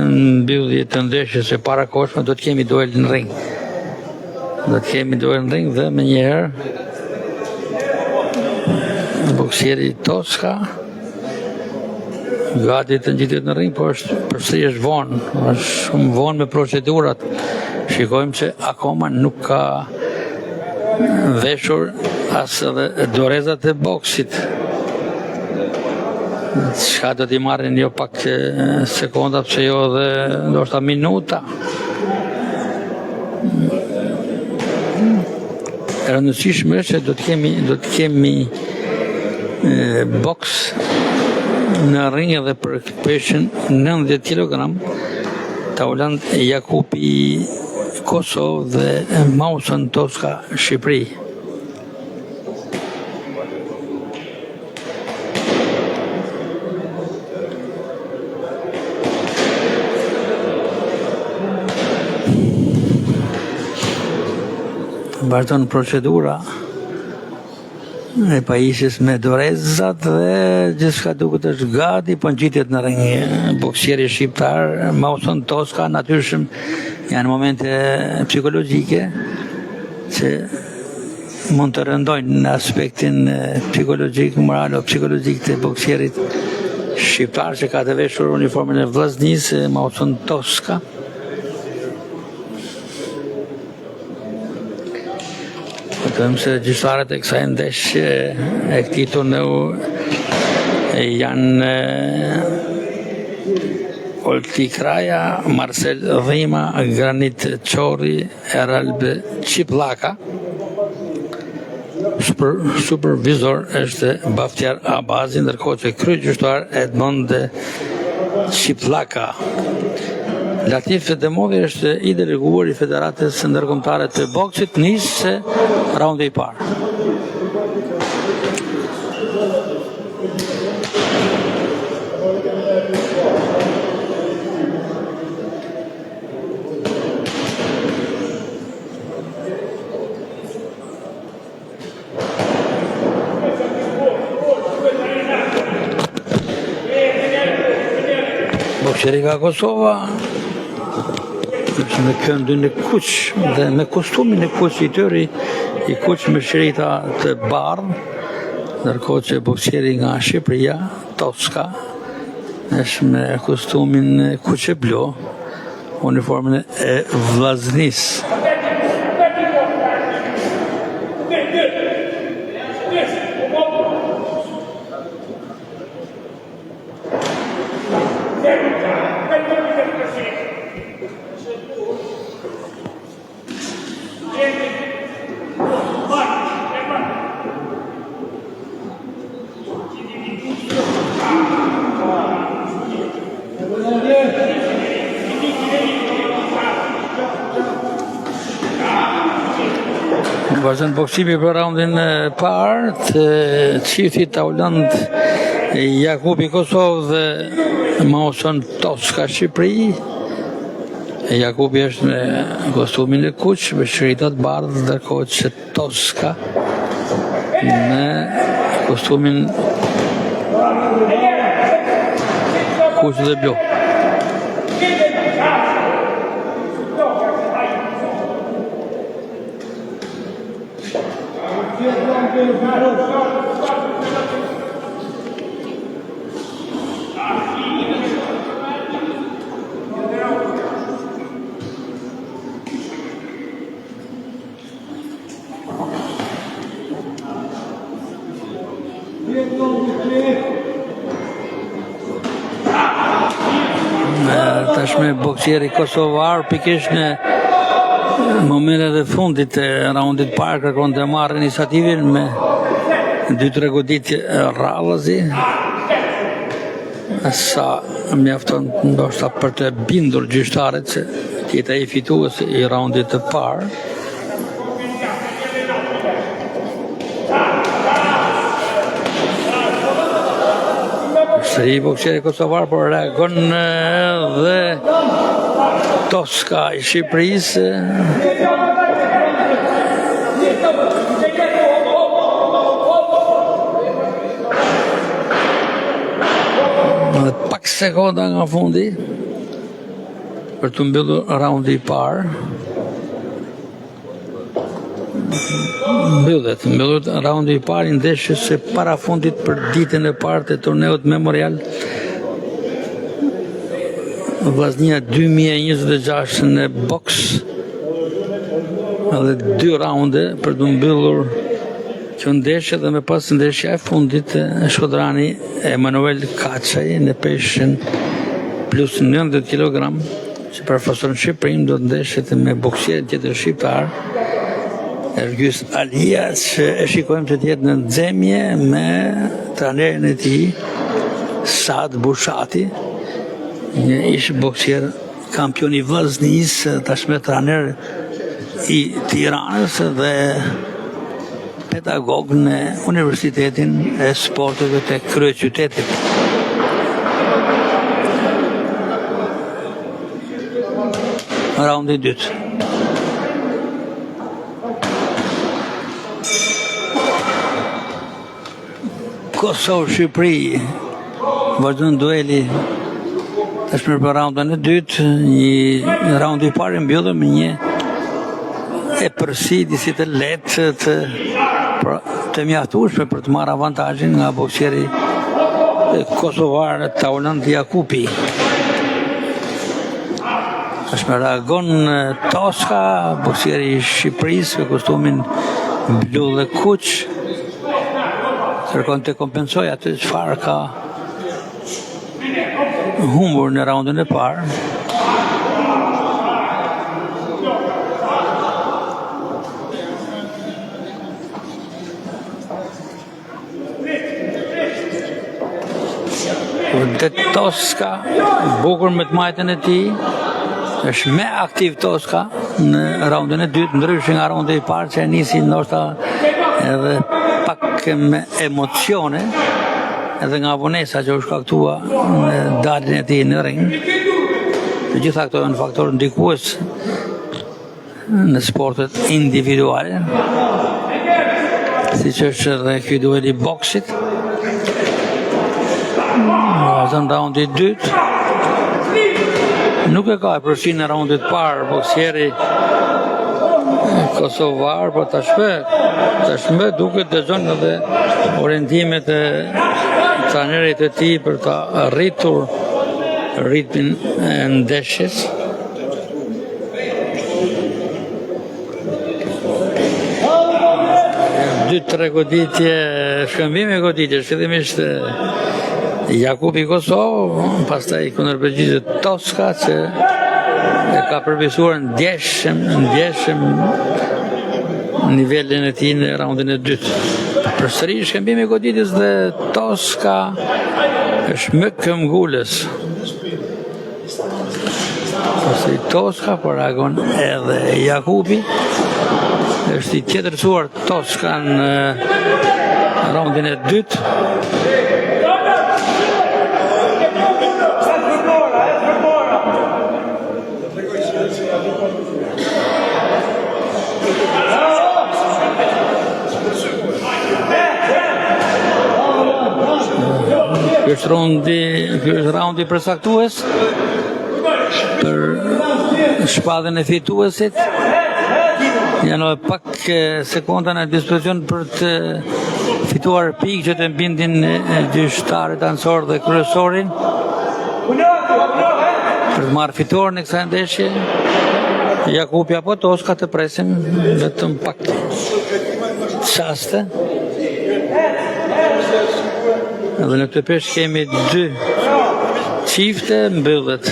mbyllje të ndeshjes së parakohshme, do të kemi duel në ring. Dhe më njëherë boksieri Toska gati të ngjitet në ring, por është vonë, është shumë vonë me procedurat. Shikojmë që akoma nuk ka veshur as edhe dorezat e boksit. Çka do t'i marrin jo pak sekonda, pse jo dhe ndoshta minuta. E rëndësishme është që do të kemi boks në ring edhe për peshën 90 kg. Auland Jakupi Kosovë dhe Mauson Toska Shqipëri. Vazhdon procedura e pajisjes me dorezat dhe gjithçka duket është gati, po ngjitet në ring boksieri shqiptar Mauson Toska. Natyrisht janë momente psikologjike që mund të rëndojnë në aspektin psikologjik, moralo-psikologjik të boksierit shqiptar që ka të veshur uniformën e vllaznisë Mauson Toska. Vetëm se gjyqtarët e kësaj ndeshje e këtij turneu janë Olti Kraja, Marcel Dhima, Granit Çorri, Eralb Qiplaka. Supervizor është Baftiar Abazi, ndërkohë që kryegjyqtar Edmond Qiplaka. Latif Demovi është i deleguar i Federatës Ndërkombëtare të Boksit. Nisë raundi i parë. Bokseri nga Kosova me këndin e kuq dhe me kostumin e kuq i tëri, i kuq me shrita të bardh, ndërkohë që boksieri nga Shqipëria, Toska, është me kostumin e kuq e blu, uniformën e vllaznisë. Vazhdon boksimi për raundin e parë të çiftit Tauland Jakubi Kosovë dhe Mauson Toska Shqipëri. Jakubi është me kostumin e kuq me shritat bardhë, ndërkohë që Toska me kostumin kuq dhe blu. Tashme boksieri kosovar pikërisht në momentet e fundit të raundit parë kërkon të marrë iniciativën me 2-3 goditje rradhazi. Sa mjafton ndoshta për të bindur gjyqtarët se tjeta i fitues i raundit të parë. I boksieri kosovar por reagon dhe Toska i Shqipërisë. Pak sekonda nga fundi për të mbyllur raundi i parë. Mbyllet raundi i parë i ndeshjes së parafundit për ditën e parë të turneut Memorial Vllaznia 2026 në boks, edhe 2 raunde për të mbyllur kjo ndeshje dhe me pas ndeshja e fundit shkodrani Emanuel Kaçaj në peshën plus 90 kg që përfason Shqipërinë do të ndeshet me boksierin tjetër shqiptar Ergjys Alia, që e shikojmë që tjetë në nxemje me trajnerin e tij Saad Bushati, një ish boksier kampion I Vllaznisë, tashmë trajner I Tiranës dhe pedagog në Universitetin e Sporteve të kryeqytetit. Raundi I dytë. Kosovë-Shqipëri, vazhdon dueli tashmë për raundin e dytë, një raundi I parë mbyllëm me një epërsi disi të lehtë të mjaftueshme për të marrë avantazhin nga boksieri kosovar Tauland Jakupi. Tashmë reagon Toska, boksieri I Shqipërisë me kostumin blu dhe kuq. Kërkon të kompensoj atë çfarë ka humbur në raundin e parë. Dhe Toska, bukur me të majtën e tij, është me aktiv Toska në raundin e dytë, ndryshe nga raundi I parë që nisi ndoshta edhe pak me emocione, edhe nga vonesa që u shkaktua në daljen e tij në ring. Të gjitha këto janë faktorë ndikues në sportet individuale, siç është edhe ky duel I boksit. Në raundi I dytë nuk e ka e përfshirë në raundit parë boksieri kosovar, por tashmë duket dëgjon edhe orientimet e trajnerit e tij për ta arritur ritmin e ndeshjes. Dy tre goditje, shkëmbime goditje, fillimisht Jakupi Kosovë, pastaj kundërpërgjigje Toska që e ka përvisuar ndjeshëm nivelin e tij në raundin e dytë. Përsëri shkëmbimi I goditjes dhe Toska është më këmbgulës. Pastaj Toska por reagon edhe Jakupi. Është I tjetërsuar Toska në raundin e dytë. Ky është raundi përcaktues për shpadhen e fituesit. Janë pak sekonda në dispozicion për të fituar pikë që të mbindin gjyqtarët anësor dhe kryesorin. Për të marrë fitoren e kësaj ndeshje, Jakupi apo Toska të presin vetëm pak çaste. Edhe në këtë peshë kemi dy çifte mbyllet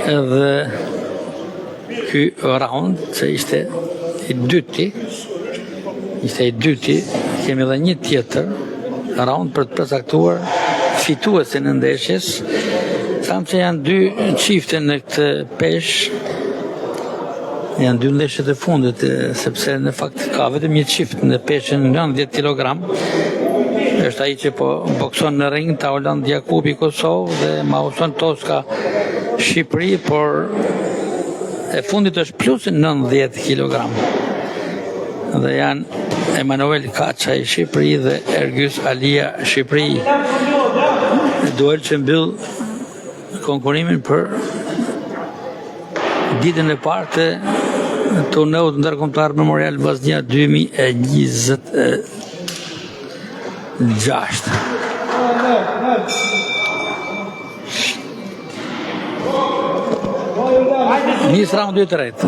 edhe ky raund që ishte I dyti, kemi edhe një tjetër raund për të përcaktuar fituesin e ndeshjes. Thamë që janë dy çifte në këtë peshë, janë dy ndeshjet e fundit, sepse në fakt ka vetëm një çift në peshën 90 kg. Është ai që po bokson në ring, Tauland Jakupi Kosovë dhe Mauson Toska Shqipëri, por e fundit është plus 90 kg. Dhe janë Emanuel Kaça I Shqipëri dhe Ergjys Alia Shqipëri. Duel që mbyll konkurimin për ditën e parë të turneut ndërkombëtar Memorial Vllaznia 2026. Nis raundi I tretë.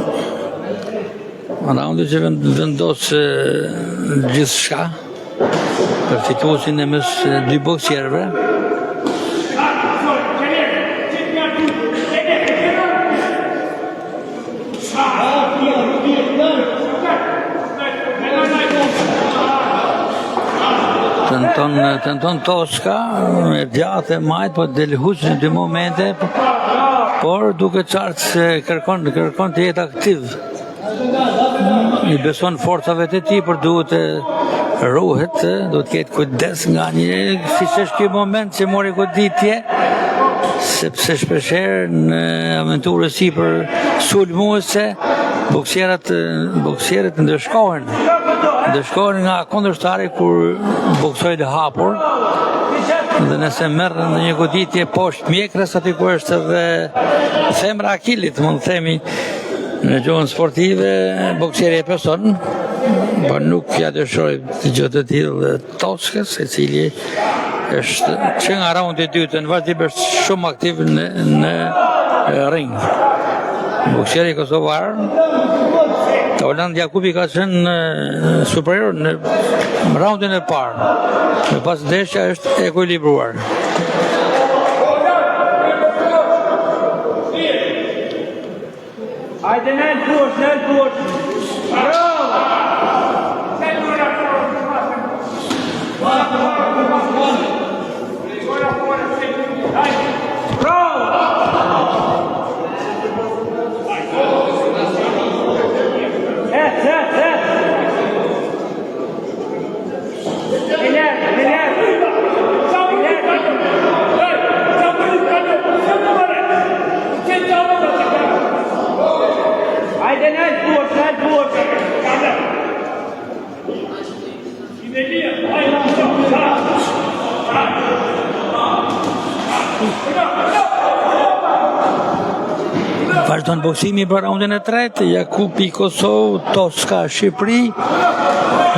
Raundi që vendos gjithçka për fituesin e mes dy boksierëve. Tenton Toska, me djathë e majtë, po del huq në dy momente, por duke qartë se kërkon të jetë aktiv. I beson forcave të tij, për duhet të ruhet, duhet të ketë kujdes nga një, siç është ky moment që mori goditje, sepse shpeshherë në aventurë sipër sulmuese boksierët ndëshkohen nga kundërshtari kur boksoj të hapur, dhe nëse merr në një goditje poshtë mjekrës, aty ku është edhe femra akilit, mund të themi në gjuhën sportive, boksieri e person, por nuk ja dëshiroj të gjë të tillë Toskës, e cili është që nga raundi i dytë në vazhdimisht shumë aktiv në ring. Boksieri kosovar Tauland Jakupi ka qenë superior në raundin e parë. Në pas ndeshja është ekuilibruar. Hajde nel push. Vazhdon boksimi për raundin e tretë, Jakupi Kosovë, Toska Shqipëri,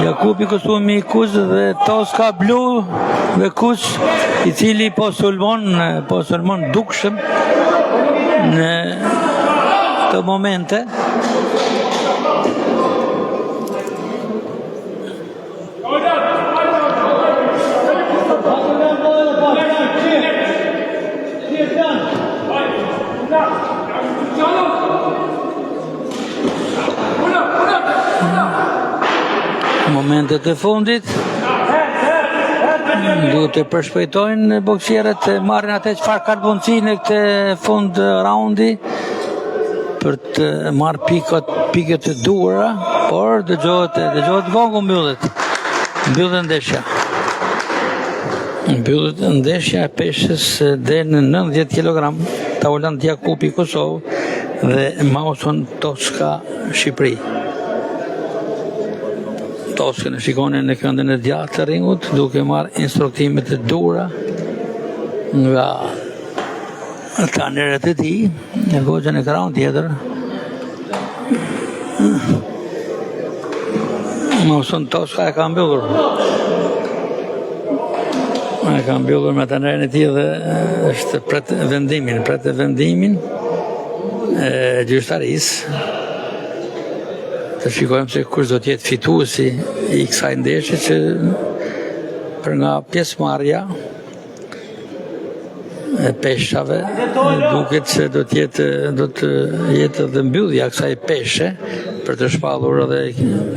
Jakupi Kosovë me Kuz dhe Toska Blu dhe Kuz, i cili po sulmon dukshëm në të momente. Momentet e fundit duhet të përshpejtojnë boksierët, marrin atë çfarë kanë mundësi në këtë fund raundi për të marrë pikët e duhura, por dëgjohet gongu, mbyllet ndeshja. Mbyllet ndeshja e peshës deri në 90 kg, Tauland Jakupi Kosovë dhe Mauson Toska Shqipëri. Toskën e shikonin në këndin e djathtë të ringut, duke marrë instruktimet e duhura nga trajnerët e tij, në goxhën e krahun tjetër. Mauson Toska e ka mbyllur. Me trajnerin e tij dhe është pret vendimin e gjyqtarisë. Të shikojmë se kush do të jetë fituesi i kësaj ndeshje, që për nga pjesëmarrja e peshave duket se do të jetë edhe mbyllja e kësaj peshe për të shpallur edhe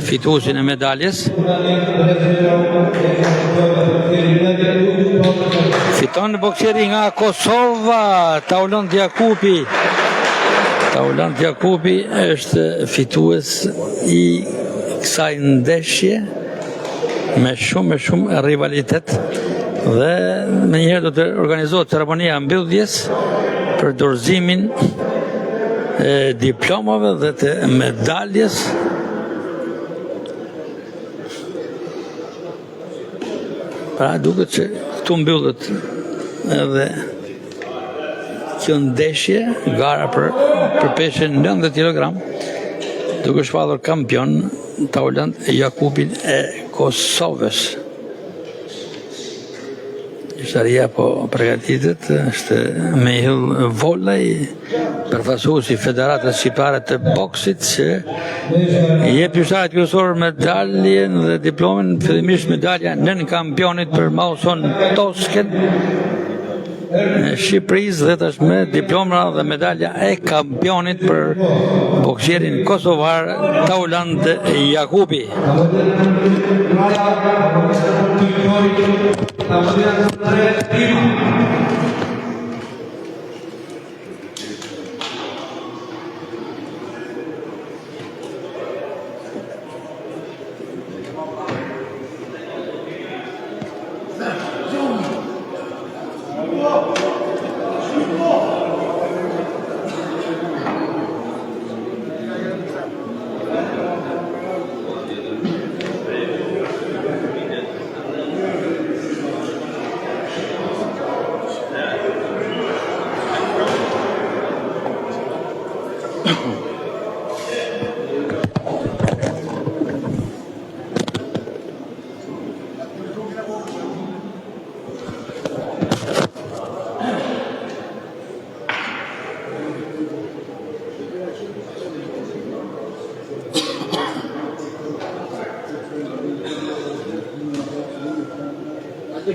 fituesin e medaljes. Fiton boksieri nga Kosova, Tauland Jakupi. Tauland Jakupi është fitues i kësaj ndeshje me shumë rivalitet, dhe me njëherë do të organizohet ceremonia mbylljes për dorëzimin e diplomave dhe të medaljes. Pra duket që këtu mbyllet edhe kjo ndeshje, gara për peshën 90 kg, duke shpallur kampion Tauland Jakupin e Kosovës. Gjyqtaria po përgatitet, është Mihail Volej, përfaqësuesi i Federatës Shqiptare të Boksit, që i jep gjyqtarit kryesor medaljen dhe diplomen, fillimisht medalja nën kampionit për Mauson Toskën në Shqipërisë, dhe tashmë diploma dhe medalja e kampionit për boksierin kosovar Tauland Jakupi. Gati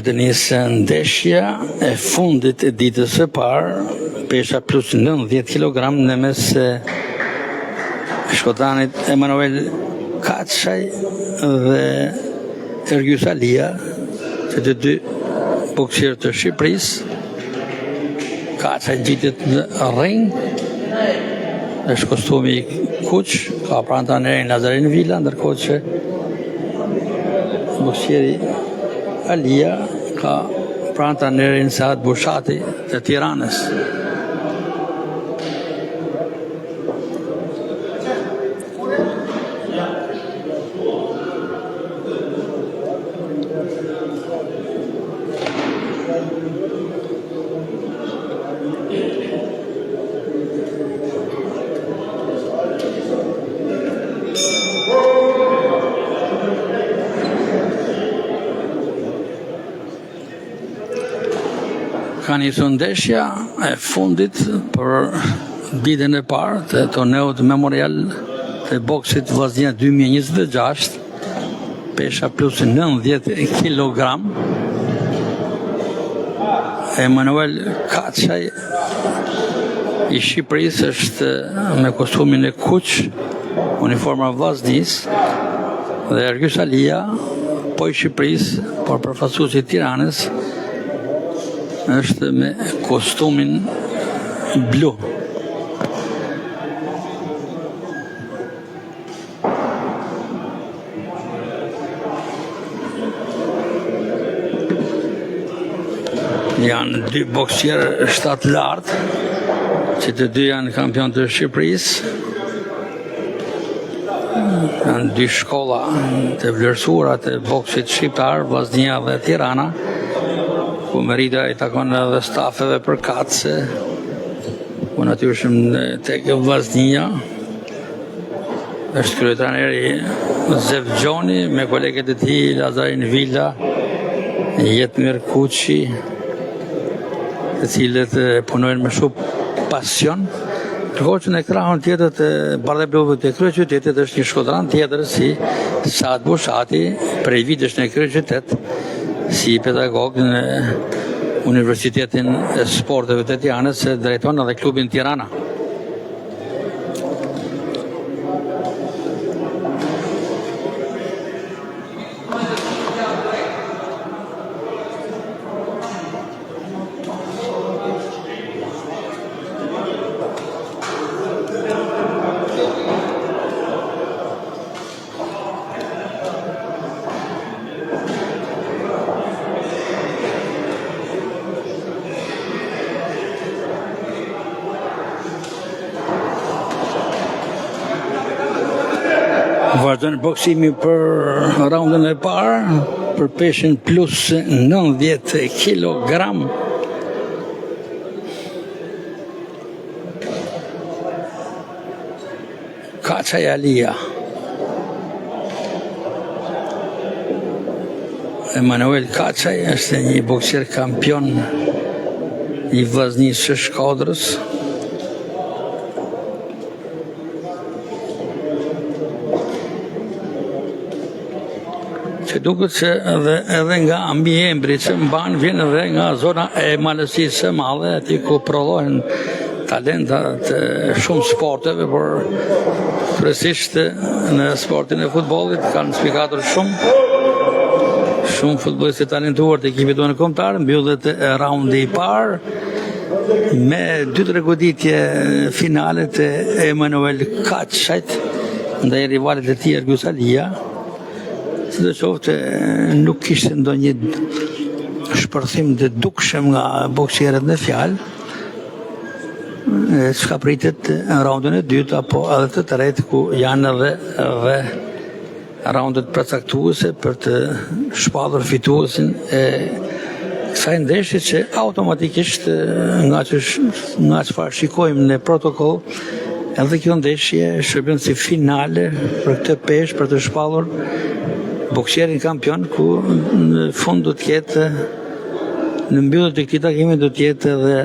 të nisë ndeshja e fundit e ditës së parë, pesha plus 90 kg në mes shkodranit Emanuel Kaçaj dhe Ergjys Alia, që të dy boksierë të Shqipërisë. Kaçaj gjitet në ring, është kostumi kuq, ka pranë trajnerin Lazarin Villa, ndërkohë që boksieri Alia ka pranë trajnerin Saad Bushati të Tiranës. Ka nisur ndeshja e fundit për ditën e parë të torneut memorial të boksit vllaznia 2026, pesha plus 90 kg. Emanuel Kaçaj i Shqipërisë është me kostumin e kuq, uniforma vllaznisë, dhe Ergjys Alia, po i Shqipërisë, por përfaqësuesi i Tiranës, është me kostumin blu. Janë dy boksierë shtatë lartë, që të dy janë kampion të Shqipërisë. Janë dy shkolla të vlerësuara të boksit shqiptar, Vllaznia dhe Tirana, ku merita i takon edhe stafeve për katse, ku natyrshëm tek Vllaznia është kryetrajneri Zevgjoni me kolegët e tij Lazarin Villa, Jetmir Kuçi, të cilët punojnë me shumë pasion. Ndërkohë që në krahun tjetër të Bardhebluve të kryeqytetit është një shkodran tjetër si Saad Bushati, prej vitesh në kryeqytet, si pedagog në Universitetin e Sporteve të Tiranës, drejton edhe klubin Tirana. Vazhdon boksimi për raundën e parë, për peshën plus 90 kg. Kaçaj Alia. Emanuel Kaçaj është një boksier kampion i vllaznisë së Shkodrës. Që duket që edhe nga ambiembri që mban vjen edhe nga zona e malësisë së madhe, aty ku prodhohen talentat shumë sporteve, por kryesisht në sportin e futbollit kanë spikatur shumë futbollistë talentuar të ekipit tonë kombëtar. Mbyllet raundi i parë me 2 goditje finale të Emanuel Kaçajt ndaj rivalit e tij Ergjys Alia. Sidoqoftë nuk kishte ndonjë shpërthim të dukshëm nga boksierët në fjalë, çka pritet në raundin e dytë apo edhe të tretë, ku janë edhe raundet përcaktuese për të shpallur fituesin e kësaj ndeshje, që automatikisht nga çfarë shikojmë në protokoll, edhe kjo ndeshje shërben si finale për këtë peshë, për të shpallur boksierin kampion, ku në fund do të ketë, në mbyllje të këtij takimi do të jetë edhe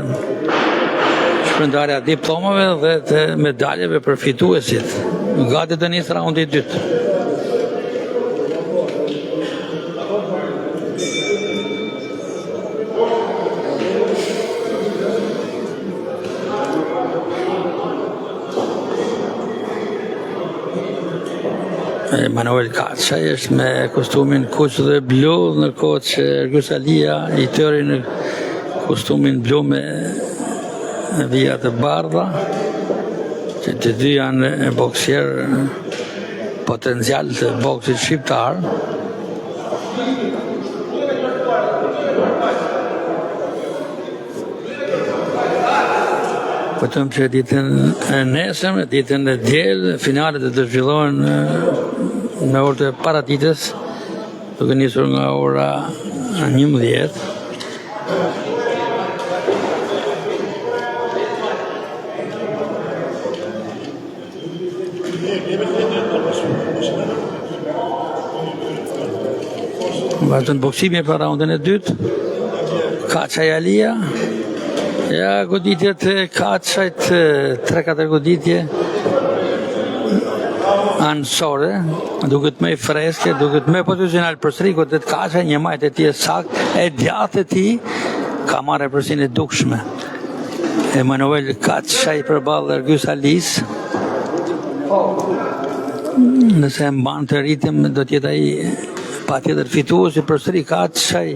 shpërndarja diplomave dhe të medaljeve për fituesit. Gati të nisë raundi i dytë. Manuel Kaçaj është me kostumin kuq dhe blu, ndërkohë që Ergjus Alia i tëri në kostumin blu me vija të bardha, që të dy janë boksier potencial të boksit shqiptar. Vetëm që ditën e nesër, ditën e diel, finalet do të zhvillohen në orët e paraditës, duke nisur nga ora 11. Vazhdon boksimi për raundin e dytë. Kaçaj Alia. Ja, goditjet e Kaçajt, 3-4 goditje anësore, duket më freske, duket më pozicional përsëri, godet Kaçaj, një majt e tij sakt, e djathtë e tij ka marrë përsinë e dukshme. Emanuel Kaçaj përballë Ergjus Alis. Nëse mban të ritëm, do të jetë ai patjetër fituesi përsëri. Kaçaj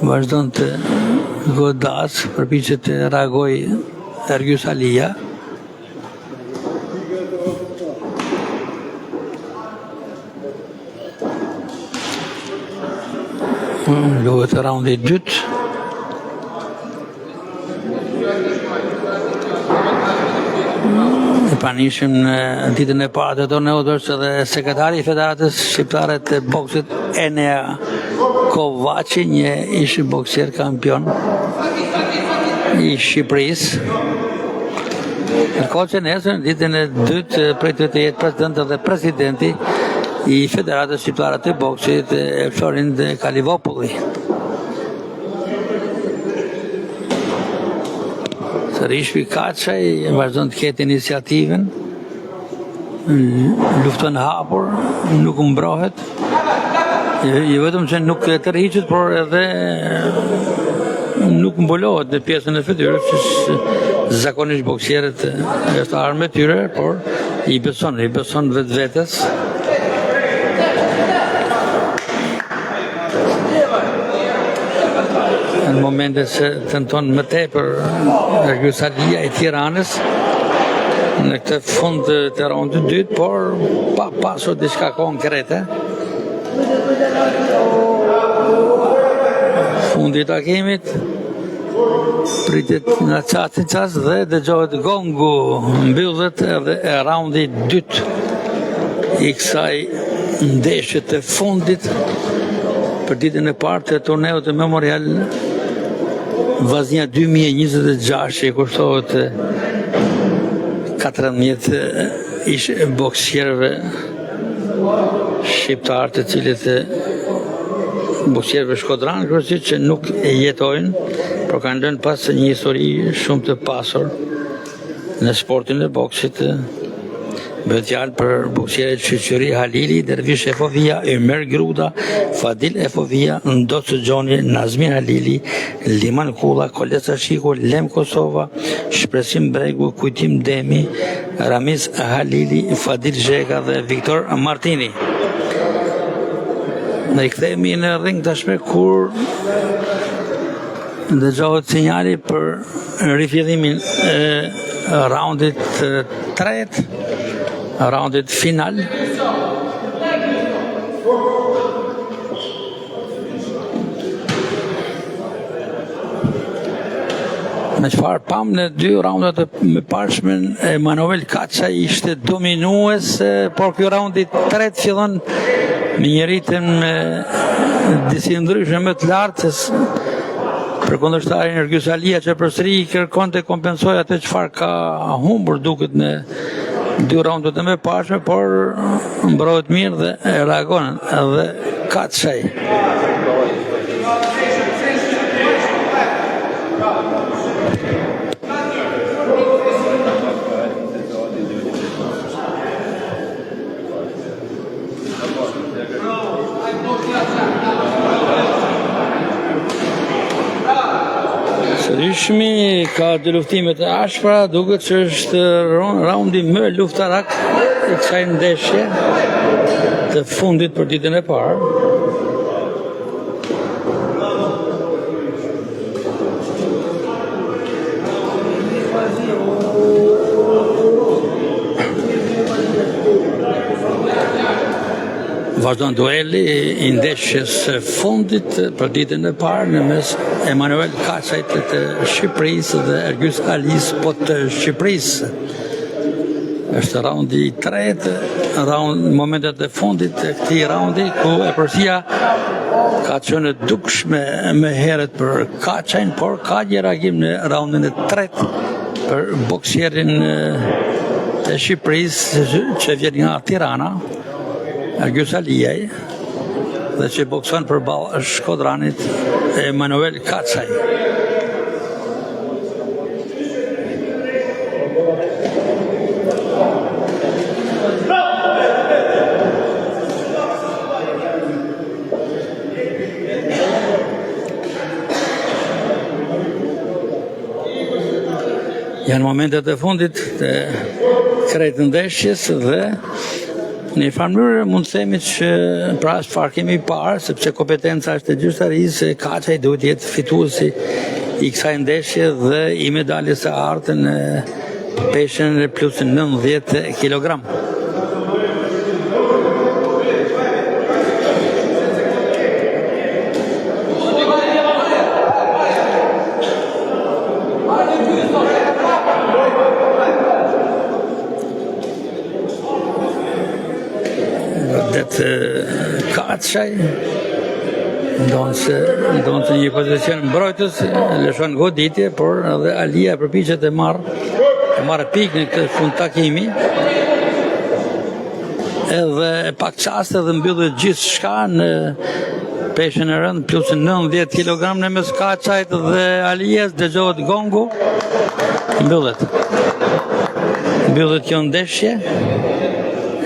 vazhdon të godas, përpiqet të reagoj Ergjus Alia. Luhet raundi i dytë. E pranishëm në ditën e parë të torneut edhe sekretari i Federatës Shqiptare të Boksit Enea Kovaçi, një ish boksier kampion i Shqipërisë. Ndërkohë që nesër, ditën e dytë, pritet të jetë presidenti dhe presidenti i Federatës Shqiptare të Boksit, Florin Kalivopulli. Sërish Kaçaj vazhdon të ketë iniciativën, luftën hapur, nuk mbrohet. Jo vetëm që nuk tërhiqet, por edhe nuk mbulohet në pjesën e fytyrës, që zakonisht boksierët është armë e tyre, por i beson vetvetes. Në momente se tenton më tepër Ergjus Alia i Tiranës në këtë fund të raundit dytë, por pa pasur diçka konkrete. Fundi i takimit pritet në çast dhe dëgjohet gongu, mbyllet edhe raundi i dytë i kësaj ndeshje të fundit për ditën e parë të torneut të Memorial Vllaznia 2026, që i kushtohet 14 ish boksierëve shqiptar, të cilët boksierëve shkodran kryesisht që nuk e jetojnë, por kanë lënë pas një histori shumë të pasur në sportin e boksit. Bëhet fjalë për boksierët Shqyqyri Halili, Dervish Efovia, Ymer Gruda, Fadil Efovia, Ndoc Xhoni, Nazmin Halili, Liman Kulla, Kolesa Shiku, Lem Kosova, Shpresim Bregu, Kujtim Demi, Ramiz Halili, Fadil Zheka dhe Viktor Martini. Ne kthehemi në ring tashme kur dëgjohet sinjali për rifillimin e raundit të tretë, raundit final. Në çfarë pam në dy raundet e pashme, Emanuel Kaçaj ishte dominues, por ky raundi i tretë fillon me një ritëm disi ndryshme më të lartë se përkundërshtarin Ergjus Alia, që përsëri kërkonte të kompensojë atë çfarë ka humbur duket në dy raundet e mëparshme, por mbrohet mirë dhe reagon edhe Kaçaj. Dyshmi ka dy luftimet e ashpra, duket që është raundi më luftarak i kësaj ndeshje të fundit për ditën e parë. Vazhdon dueli i ndeshjes fundit për ditën e parë në mes Emanuel Kaçajt të Shqipërisë dhe Ergjys Alis po të Shqipërisë. Është raundi i tretë, momentet e fundit të këtij raundi ku e përsia ka qenë e dukshme më herët për Kaçajn, por ka një reagim në raundin e tretë për boksierin të Shqipërisë që vjen nga Tirana, Ergjys Aliaj, dhe që bokson përballë Shkodranit Emanuel Kaçaj. Janë momentet e fundit të krejtë ndeshjes dhe në një farë mënyrë mund të themi që pra çfarë kemi parë, sepse kompetenca është e gjysmërisë, Kaçaj duhet të jetë fituesi i kësaj ndeshje dhe i medaljes së artë në peshën e plus 90 kg. Kaçaj ndonë se një pozicion mbrojtës lëshon goditje, por edhe Alia përpiqet të marrë pikë në këtë fund takimi, edhe pak qaste dhe mbyllet gjithçka në peshën e rënd plus 90 kg në mes Kaçajt dhe Alias, dëgjohet gongu, mbyllet kjo ndeshje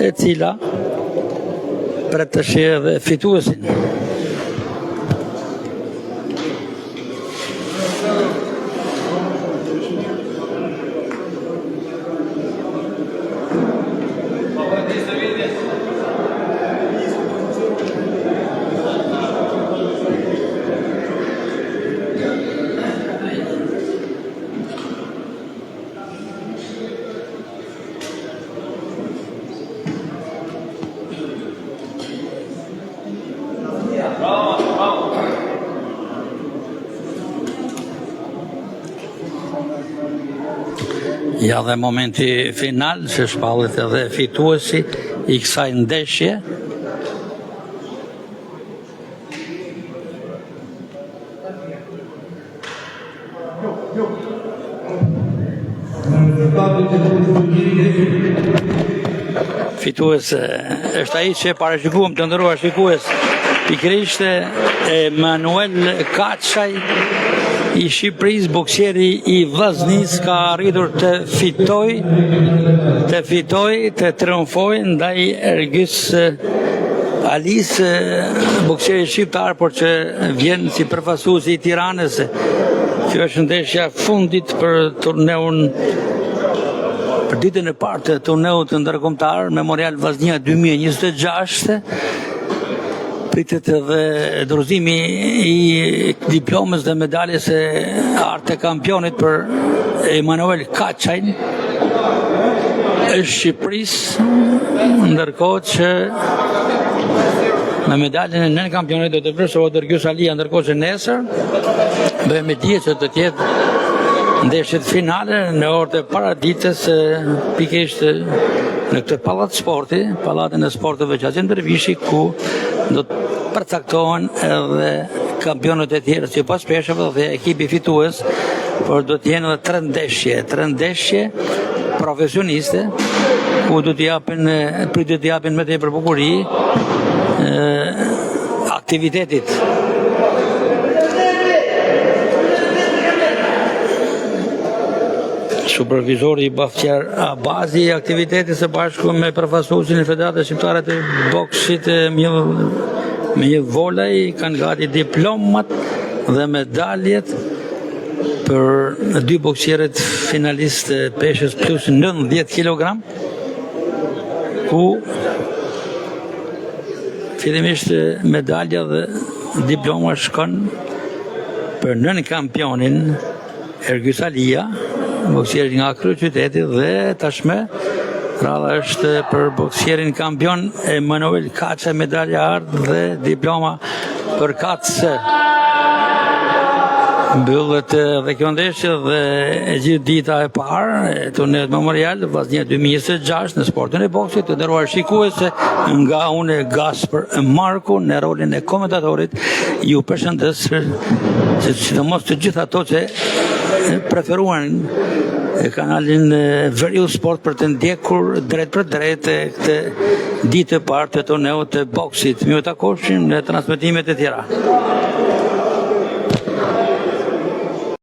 e cila për të shirë dhe fituesin. Ja dhe momenti final që shpallet edhe fituesi i kësaj ndeshje. Fitues është ai që parashikuam, të nderuar shikues, pikërisht Emanuel Kaçaj i Shqipërisë, boksieri i Vllaznis, ka arritur të fitojë, të triumfojë ndaj Ergjys Alis, boksieri shqiptar, por që vjen si përfaqësues i Tiranës. Kjo është ndeshja fundit për turneun, për ditën e parë të turneut ndërkombëtar Memorial Vllaznia 2026. Pritet edhe dorëzimi i diplomës dhe medaljes e artë e kampionit për Emanuel Kaçajn e Shqipërisë, ndërkohë që me medaljen e nën kampionit do të vlerësohet Ergjys Alia, ndërkohë që nesër bëhemi dije që do të jetë ndeshjet finale në orët e paraditës, pikërisht në këtë pallat sporti, pallatin e sporteve Gjazim Dervishi, ku do të përcaktohen edhe kampionët e tjerë si pas peshëve dhe ekipi fitues, por do të jenë edhe tre ndeshje profesioniste, ku do të japin me tepër bukuri aktivitetit. Supervizori Baftiar Abazi i aktivitetit së bashku me përfaqësuesin e Federatës Shqiptare të Boksit me një volej kanë gati diplomat dhe medaljet për dy boksierët finalistë peshës plus 90 kg, ku fillimisht medalja dhe diploma shkon për nën kampionin Ergjys Alia, boksierit nga kryeqyteti, dhe tashmë rradha është për boksierin kampion Emanuel Kaça, medalja ardh dhe diploma për Kacë. Mbyllet dhe kjo ndeshje dhe e gjithë dita e parë e turneut memorial Vllaznia 2026 në sportin e boksit, të nderuar shikuese, nga unë Gasper Marku në rolin e komentatorit ju përshëndes, sidomos të gjithë ato që preferuan kanalin Veriu Sport për të ndjekur drejt për drejt këtë ditë e parë të turneut të boksit. Mirë takoshim në transmetimet e tjera.